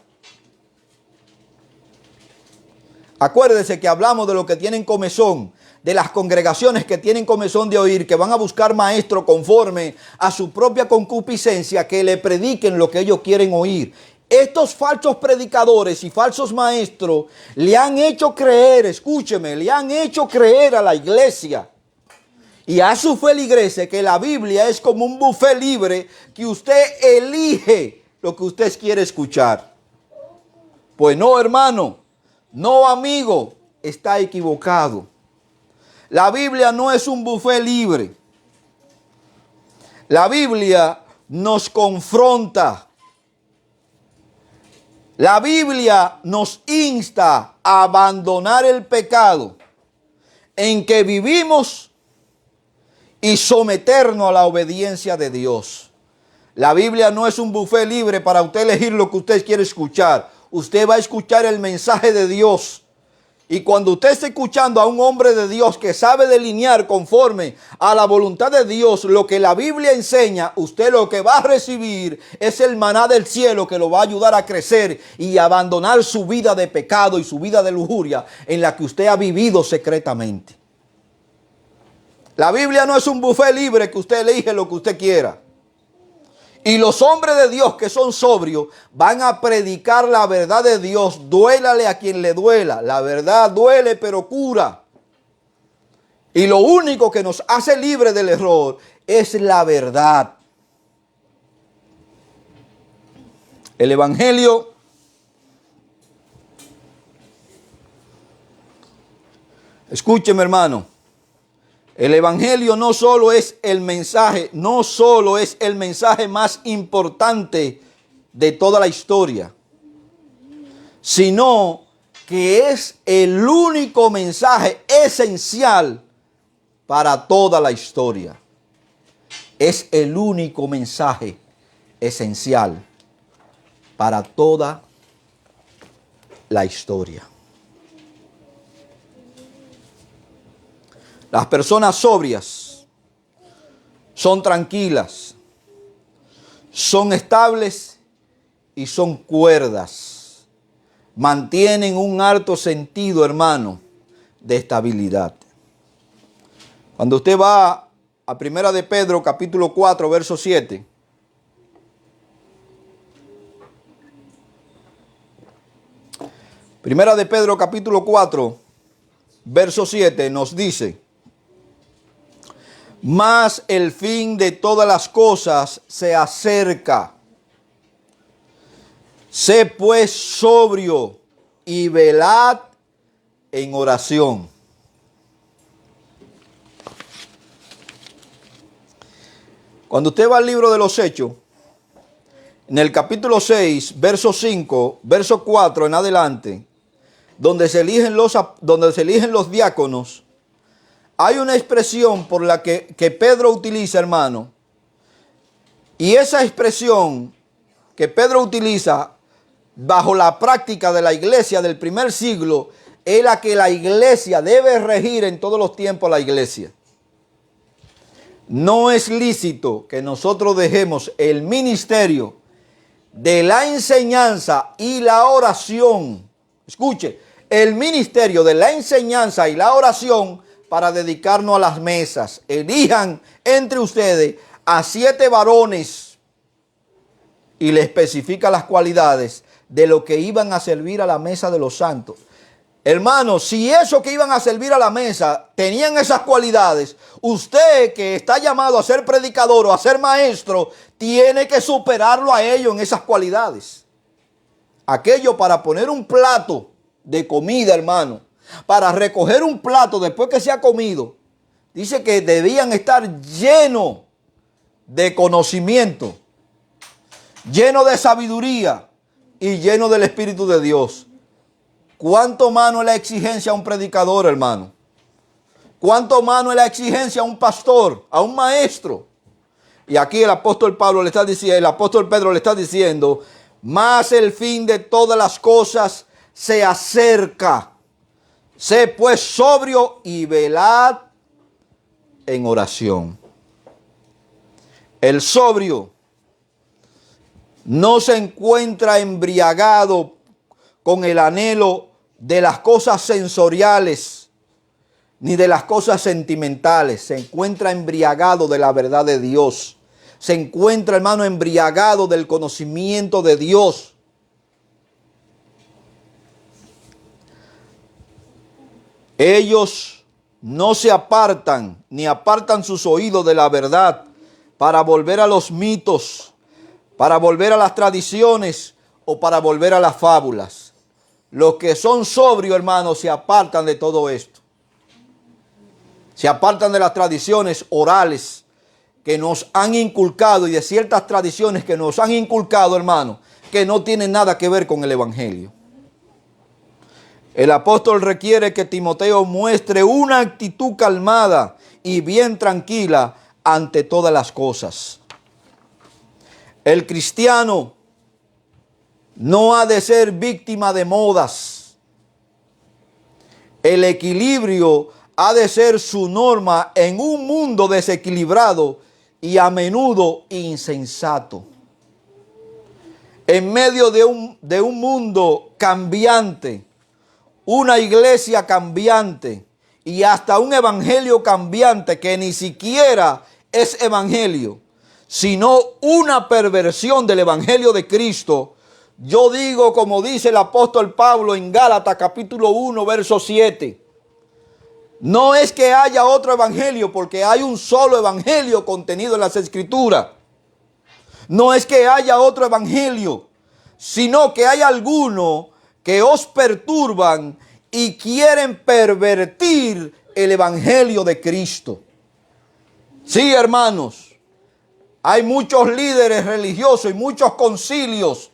A: Acuérdese que hablamos de lo que tienen comezón, de las congregaciones que tienen comezón de oír, que van a buscar maestros conforme a su propia concupiscencia, que le prediquen lo que ellos quieren oír. Estos falsos predicadores y falsos maestros le han hecho creer, escúcheme, le han hecho creer a la iglesia y a su feligreses que la Biblia es como un buffet libre que usted elige lo que usted quiere escuchar. Pues no, hermano, no, amigo, está equivocado. La Biblia no es un buffet libre. La Biblia nos confronta. La Biblia nos insta a abandonar el pecado en que vivimos y someternos a la obediencia de Dios. La Biblia no es un buffet libre para usted elegir lo que usted quiere escuchar. Usted va a escuchar el mensaje de Dios. Y cuando usted esté escuchando a un hombre de Dios que sabe delinear conforme a la voluntad de Dios lo que la Biblia enseña, usted lo que va a recibir es el maná del cielo que lo va a ayudar a crecer y a abandonar su vida de pecado y su vida de lujuria en la que usted ha vivido secretamente. La Biblia no es un buffet libre que usted elige lo que usted quiera. Y los hombres de Dios que son sobrios van a predicar la verdad de Dios, duélale a quien le duela. La verdad duele pero cura. Y lo único que nos hace libre del error es la verdad. El Evangelio escúcheme, hermano. El Evangelio no solo es el mensaje más importante de toda la historia, sino que es el único mensaje esencial para toda la historia. Es el único mensaje esencial para toda la historia. Las personas sobrias son tranquilas, son estables y son cuerdas. Mantienen un alto sentido, hermano, de estabilidad. Cuando usted va a Primera de Pedro, capítulo 4, verso 7. Primera de Pedro, capítulo 4, verso 7 nos dice: mas el fin de todas las cosas se acerca. Sé pues sobrio y velad en oración. Cuando usted va al libro de los Hechos, en el capítulo 6, verso 5, verso 4 en adelante, donde se eligen los diáconos, hay una expresión por la que Pedro utiliza, hermano. Y esa expresión que Pedro utiliza bajo la práctica de la iglesia del primer siglo es la que la iglesia debe regir en todos los tiempos. La iglesia no es lícito que nosotros dejemos el ministerio de la enseñanza y la oración. Escuche, el ministerio de la enseñanza y la oración para dedicarnos a las mesas. Elijan entre ustedes a 7 varones y le especifica las cualidades de lo que iban a servir a la mesa de los santos. Hermanos, si esos que iban a servir a la mesa tenían esas cualidades, usted que está llamado a ser predicador o a ser maestro, tiene que superarlo a ellos en esas cualidades. Aquello para poner un plato de comida, hermano, para recoger un plato después que se ha comido, dice que debían estar llenos de conocimiento, llenos de sabiduría y llenos del Espíritu de Dios. ¿Cuánto mano es la exigencia a un predicador, hermano? ¿Cuánto mano es la exigencia a un pastor, a un maestro? Y aquí el apóstol Pablo le está diciendo, el apóstol Pedro le está diciendo, mas el fin de todas las cosas se acerca. Sé pues sobrio y velad en oración. El sobrio no se encuentra embriagado con el anhelo de las cosas sensoriales ni de las cosas sentimentales. Se encuentra embriagado de la verdad de Dios. Se encuentra, hermano, embriagado del conocimiento de Dios. Ellos no se apartan ni apartan sus oídos de la verdad para volver a los mitos, para volver a las tradiciones o para volver a las fábulas. Los que son sobrios, hermanos, se apartan de todo esto. Se apartan de las tradiciones orales que nos han inculcado y de ciertas tradiciones que nos han inculcado, hermanos, que no tienen nada que ver con el Evangelio. El apóstol requiere que Timoteo muestre una actitud calmada y bien tranquila ante todas las cosas. El cristiano no ha de ser víctima de modas. El equilibrio ha de ser su norma en un mundo desequilibrado y a menudo insensato. En medio de un mundo cambiante, una iglesia cambiante y hasta un evangelio cambiante que ni siquiera es evangelio, sino una perversión del evangelio de Cristo. Yo digo, como dice el apóstol Pablo en Gálatas capítulo 1, verso 7. No es que haya otro evangelio, porque hay un solo evangelio contenido en las Escrituras. No es que haya otro evangelio, sino que hay algunos que os perturban y quieren pervertir el evangelio de Cristo. Sí, hermanos, hay muchos líderes religiosos y muchos concilios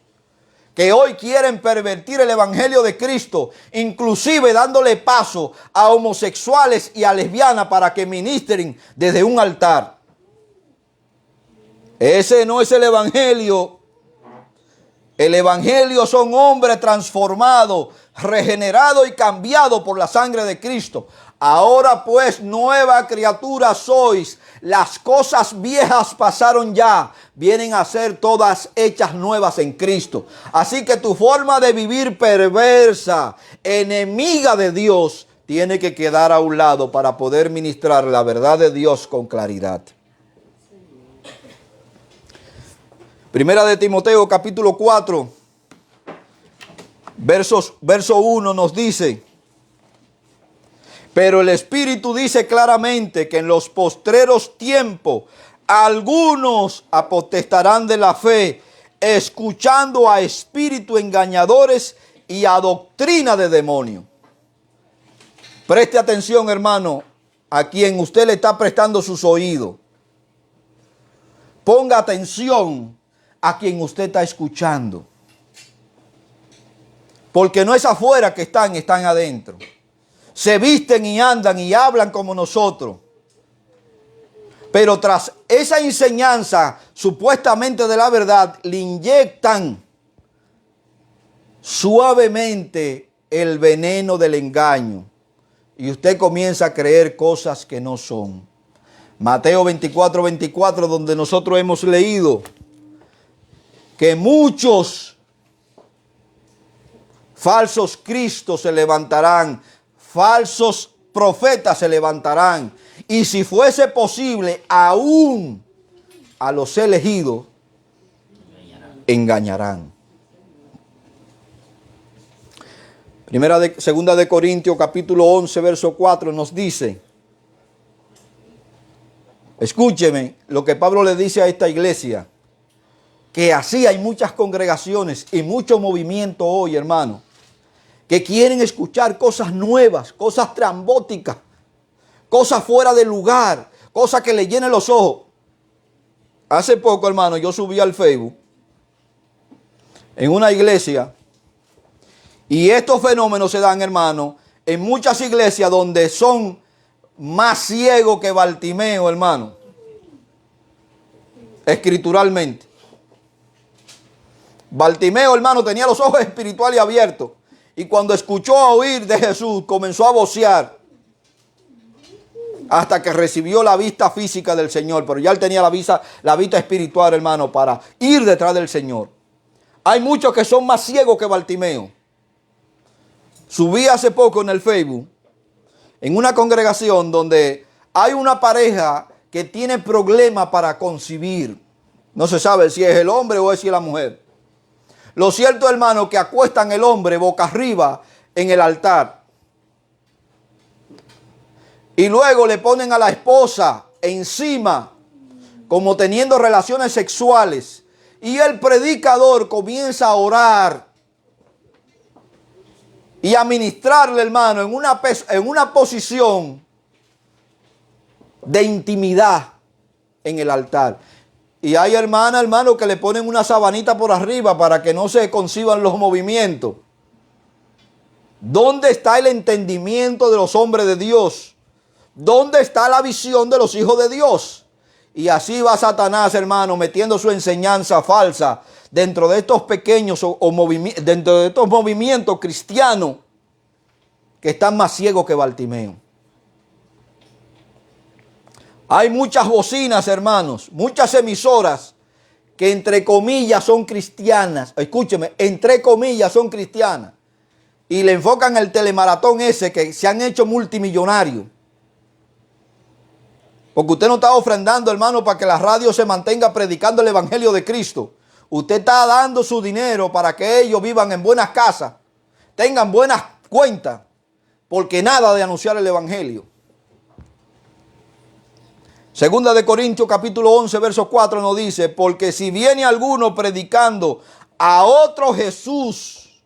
A: que hoy quieren pervertir el evangelio de Cristo, inclusive dándole paso a homosexuales y a lesbianas para que ministren desde un altar. Ese no es el evangelio. El evangelio son hombres transformados, regenerados y cambiados por la sangre de Cristo. Ahora pues nueva criatura sois, las cosas viejas pasaron ya, vienen a ser todas hechas nuevas en Cristo. Así que tu forma de vivir perversa, enemiga de Dios, tiene que quedar a un lado para poder ministrar la verdad de Dios con claridad. Primera de Timoteo capítulo 4, verso 1 nos dice: pero el Espíritu dice claramente que en los postreros tiempos algunos apostatarán de la fe, escuchando a espíritus engañadores y a doctrina de demonios. Preste atención, hermano, a quien usted le está prestando sus oídos. Ponga atención a quien usted está escuchando. Porque no es afuera que están adentro. Se visten y andan y hablan como nosotros. Pero tras esa enseñanza supuestamente de la verdad, le inyectan suavemente el veneno del engaño. Y usted comienza a creer cosas que no son. Mateo 24:24, donde nosotros hemos leído que muchos falsos cristos se levantarán, falsos profetas se levantarán, y si fuese posible, aún a los elegidos engañarán. Segunda de Corintios capítulo 11 verso 4 nos dice, escúcheme lo que Pablo le dice a esta iglesia, que así hay muchas congregaciones y mucho movimiento hoy, hermano, que quieren escuchar cosas nuevas, cosas trambóticas, cosas fuera de lugar, cosas que le llenen los ojos. Hace poco, hermano, yo subí al Facebook en una iglesia y estos fenómenos se dan, hermano, en muchas iglesias donde son más ciegos que Bartimeo, hermano, escrituralmente. Bartimeo, hermano, tenía los ojos espirituales abiertos y cuando escuchó a oír de Jesús comenzó a vocear hasta que recibió la vista física del Señor, pero ya él tenía la vista espiritual, hermano, para ir detrás del Señor. Hay muchos que son más ciegos que Bartimeo. Subí hace poco en el Facebook, en una congregación donde hay una pareja que tiene problemas para concebir. No se sabe si es el hombre o si es la mujer. Lo cierto, hermano, que acuestan el hombre boca arriba en el altar. Y luego le ponen a la esposa encima, como teniendo relaciones sexuales. Y el predicador comienza a orar y a ministrarle, hermano, en una posición de intimidad en el altar. Y hay hermanas, hermano, que le ponen una sabanita por arriba para que no se conciban los movimientos. ¿Dónde está el entendimiento de los hombres de Dios? ¿Dónde está la visión de los hijos de Dios? Y así va Satanás, hermano, metiendo su enseñanza falsa dentro de estos pequeños dentro de estos movimientos cristianos que están más ciegos que Bartimeo. Hay muchas bocinas, hermanos, muchas emisoras que entre comillas son cristianas. Escúcheme, entre comillas son cristianas. Y le enfocan el telemaratón ese que se han hecho multimillonarios. Porque usted no está ofrendando, hermano, para que la radio se mantenga predicando el evangelio de Cristo. Usted está dando su dinero para que ellos vivan en buenas casas, tengan buenas cuentas, porque nada de anunciar el evangelio. Segunda de Corintios capítulo 11 verso 4 nos dice, porque si viene alguno predicando a otro Jesús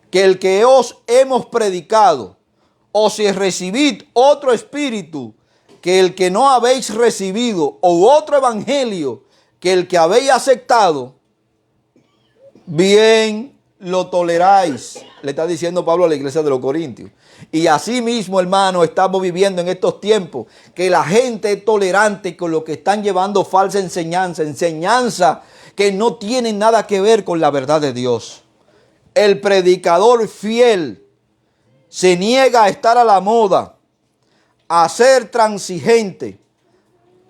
A: que el que os hemos predicado, o si recibid otro espíritu que el que no habéis recibido, o otro evangelio que el que habéis aceptado, bien lo toleráis. Le está diciendo Pablo a la iglesia de los Corintios. Y así mismo, hermano, estamos viviendo en estos tiempos que la gente es tolerante con lo que están llevando falsa enseñanza que no tiene nada que ver con la verdad de Dios. El predicador fiel se niega a estar a la moda, a ser transigente,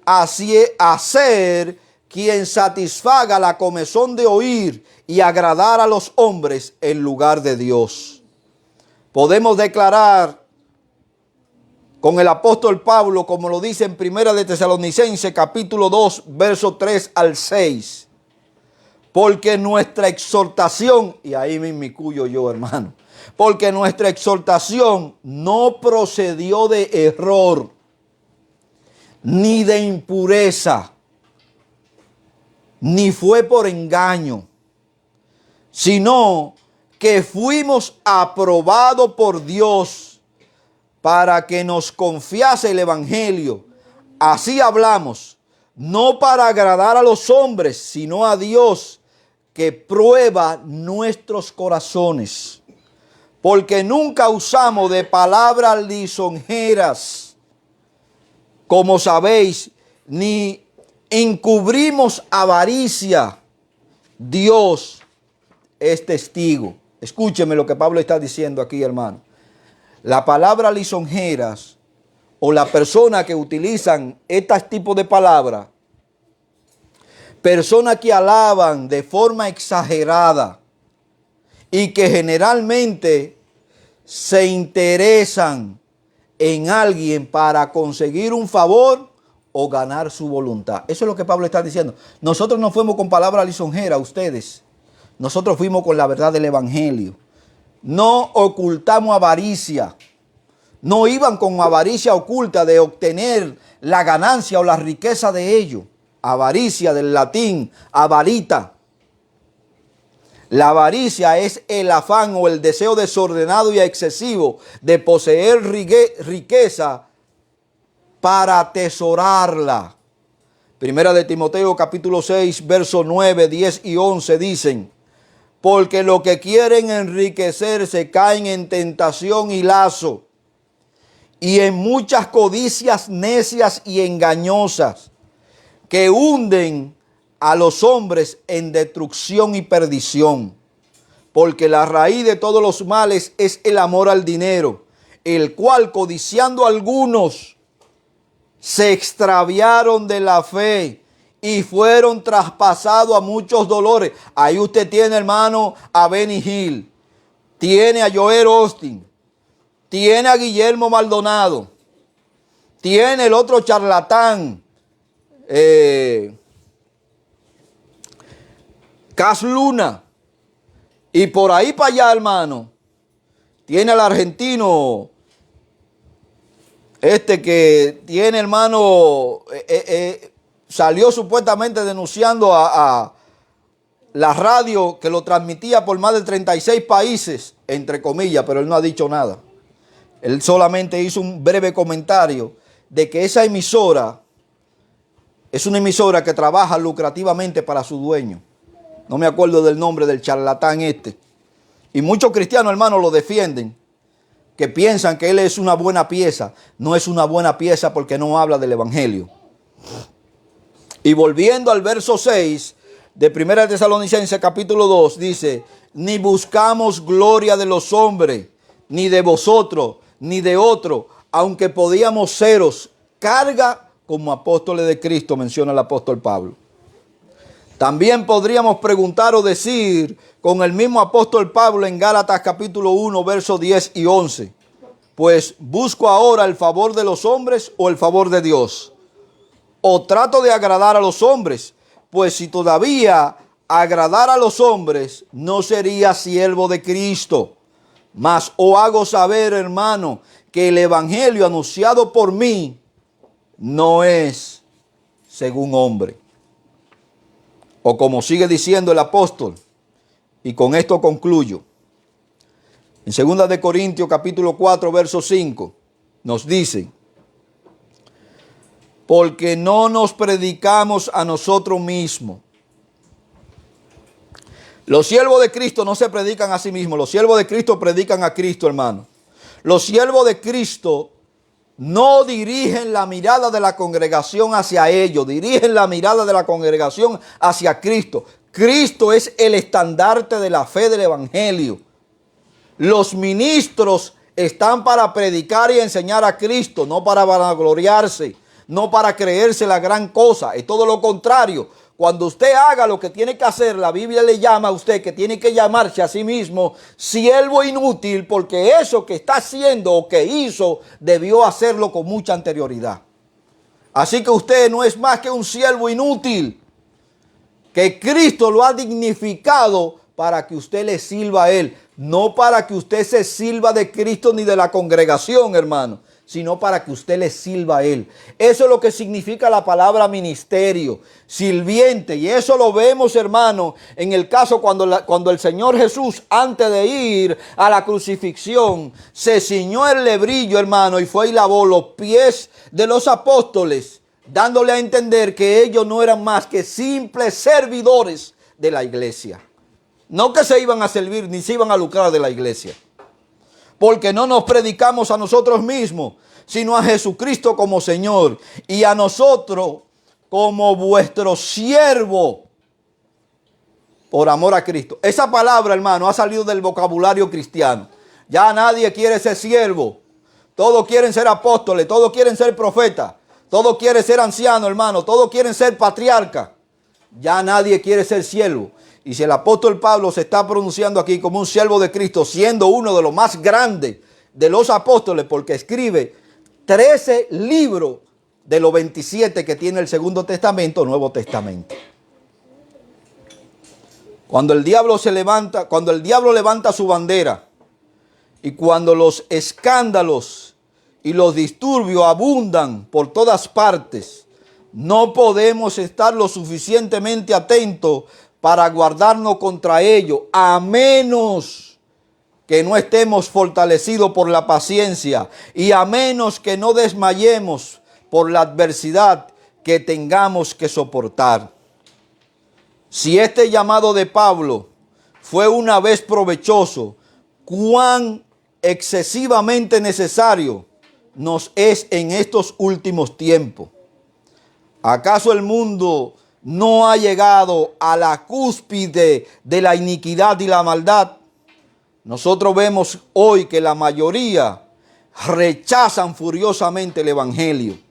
A: a ser quien satisfaga la comezón de oír y agradar a los hombres en lugar de Dios. Podemos declarar con el apóstol Pablo, como lo dice en Primera de Tesalonicenses, capítulo 2, verso 3 al 6. Porque nuestra exhortación, y ahí me inmiscuyo yo, hermano, porque nuestra exhortación no procedió de error, ni de impureza, ni fue por engaño, sino que fuimos aprobados por Dios para que nos confiase el evangelio. Así hablamos, no para agradar a los hombres, sino a Dios, que prueba nuestros corazones. Porque nunca usamos de palabras lisonjeras, como sabéis, ni encubrimos avaricia. Dios es testigo. Escúcheme lo que Pablo está diciendo aquí, hermano. La palabra lisonjeras o la persona que utilizan este tipo de palabras, personas que alaban de forma exagerada y que generalmente se interesan en alguien para conseguir un favor o ganar su voluntad. Eso es lo que Pablo está diciendo. Nosotros no fuimos con palabras lisonjeras, ustedes. Nosotros fuimos con la verdad del evangelio. No ocultamos avaricia. No iban con avaricia oculta de obtener la ganancia o la riqueza de ellos. Avaricia del latín, avarita. La avaricia es el afán o el deseo desordenado y excesivo de poseer riqueza para atesorarla. Primera de Timoteo capítulo 6, versos 9, 10 y 11 dicen: porque los que quieren enriquecerse caen en tentación y lazo, y en muchas codicias necias y engañosas, que hunden a los hombres en destrucción y perdición. Porque la raíz de todos los males es el amor al dinero, el cual, codiciando algunos, se extraviaron de la fe y fueron traspasados a muchos dolores. Ahí usted tiene, hermano, a Benny Hill, tiene a Joel Austin, tiene a Guillermo Maldonado, tiene el otro charlatán, Cas Luna, y por ahí para allá, hermano, tiene al argentino, que tiene, hermano, salió supuestamente denunciando a la radio que lo transmitía por más de 36 países, entre comillas, pero él no ha dicho nada. Él solamente hizo un breve comentario de que esa emisora es una emisora que trabaja lucrativamente para su dueño. No me acuerdo del nombre del charlatán este. Y muchos cristianos, hermanos, lo defienden, que piensan que él es una buena pieza. No es una buena pieza porque no habla del evangelio. Y volviendo al verso 6 de 1 Tesalonicenses capítulo 2, dice: ni buscamos gloria de los hombres, ni de vosotros, ni de otro, aunque podíamos seros carga como apóstoles de Cristo, menciona el apóstol Pablo. También podríamos preguntar o decir con el mismo apóstol Pablo en Gálatas capítulo 1, versos 10 y 11. Pues busco ahora el favor de los hombres o el favor de Dios. O trato de agradar a los hombres, pues si todavía agradara a los hombres, no sería siervo de Cristo. Mas os hago saber, hermano, que el evangelio anunciado por mí no es según hombre. O como sigue diciendo el apóstol, y con esto concluyo. En 2 de Corintios capítulo 4, verso 5, nos dice: porque no nos predicamos a nosotros mismos. Los siervos de Cristo no se predican a sí mismos. Los siervos de Cristo predican a Cristo, hermano. Los siervos de Cristo no dirigen la mirada de la congregación hacia ellos, dirigen la mirada de la congregación hacia Cristo. Cristo es el estandarte de la fe del evangelio. Los ministros están para predicar y enseñar a Cristo, no para vanagloriarse, no para creerse la gran cosa. Es todo lo contrario. Cuando usted haga lo que tiene que hacer, la Biblia le llama a usted que tiene que llamarse a sí mismo siervo inútil, porque eso que está haciendo o que hizo debió hacerlo con mucha anterioridad. Así que usted no es más que un siervo inútil, que Cristo lo ha dignificado para que usted le sirva a Él, no para que usted se sirva de Cristo ni de la congregación, hermano, sino para que usted le sirva a Él. Eso es lo que significa la palabra ministerio, sirviente. Y eso lo vemos, hermano, en el caso cuando el Señor Jesús, antes de ir a la crucifixión, se ciñó el lebrillo, hermano, y fue y lavó los pies de los apóstoles, dándole a entender que ellos no eran más que simples servidores de la iglesia. No que se iban a servir ni se iban a lucrar de la iglesia. Porque no nos predicamos a nosotros mismos, sino a Jesucristo como Señor. Y a nosotros como vuestro siervo por amor a Cristo. Esa palabra, hermano, ha salido del vocabulario cristiano. Ya nadie quiere ser siervo. Todos quieren ser apóstoles, todos quieren ser profetas, todos quieren ser ancianos, hermano, todos quieren ser patriarcas. Ya nadie quiere ser siervo. Y si el apóstol Pablo se está pronunciando aquí como un siervo de Cristo, siendo uno de los más grandes de los apóstoles, porque escribe 13 libros de los 27 que tiene el Segundo Testamento, Nuevo Testamento. Cuando el diablo levanta su bandera y cuando los escándalos y los disturbios abundan por todas partes, no podemos estar lo suficientemente atentos para guardarnos contra ello, a menos que no estemos fortalecidos por la paciencia y a menos que no desmayemos por la adversidad que tengamos que soportar. Si este llamado de Pablo fue una vez provechoso, cuán excesivamente necesario nos es en estos últimos tiempos. ¿Acaso el mundo no ha llegado a la cúspide de la iniquidad y la maldad? Nosotros vemos hoy que la mayoría rechazan furiosamente el evangelio.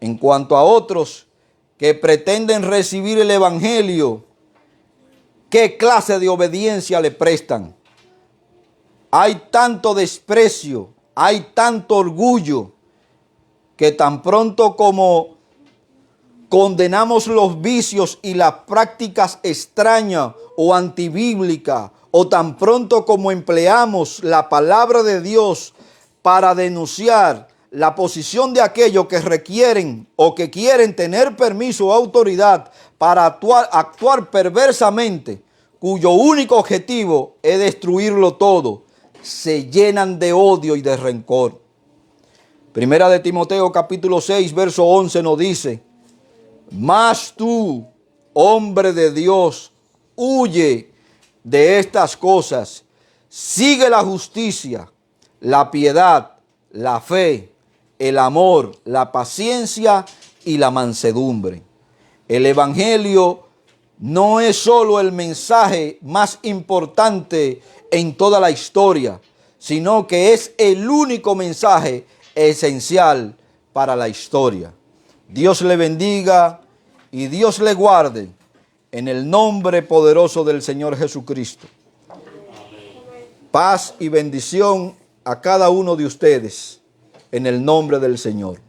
A: En cuanto a otros que pretenden recibir el evangelio, ¿qué clase de obediencia le prestan? Hay tanto desprecio, hay tanto orgullo, que tan pronto como condenamos los vicios y las prácticas extrañas o antibíblicas, o tan pronto como empleamos la palabra de Dios para denunciar la posición de aquellos que requieren o que quieren tener permiso o autoridad para actuar perversamente, cuyo único objetivo es destruirlo todo, se llenan de odio y de rencor. Primera de Timoteo capítulo 6, verso 11 nos dice: mas tú, hombre de Dios, huye de estas cosas, sigue la justicia, la piedad, la fe, el amor, la paciencia y la mansedumbre. El evangelio no es solo el mensaje más importante en toda la historia, sino que es el único mensaje esencial para la historia. Dios le bendiga y Dios le guarde en el nombre poderoso del Señor Jesucristo. Paz y bendición a cada uno de ustedes en el nombre del Señor.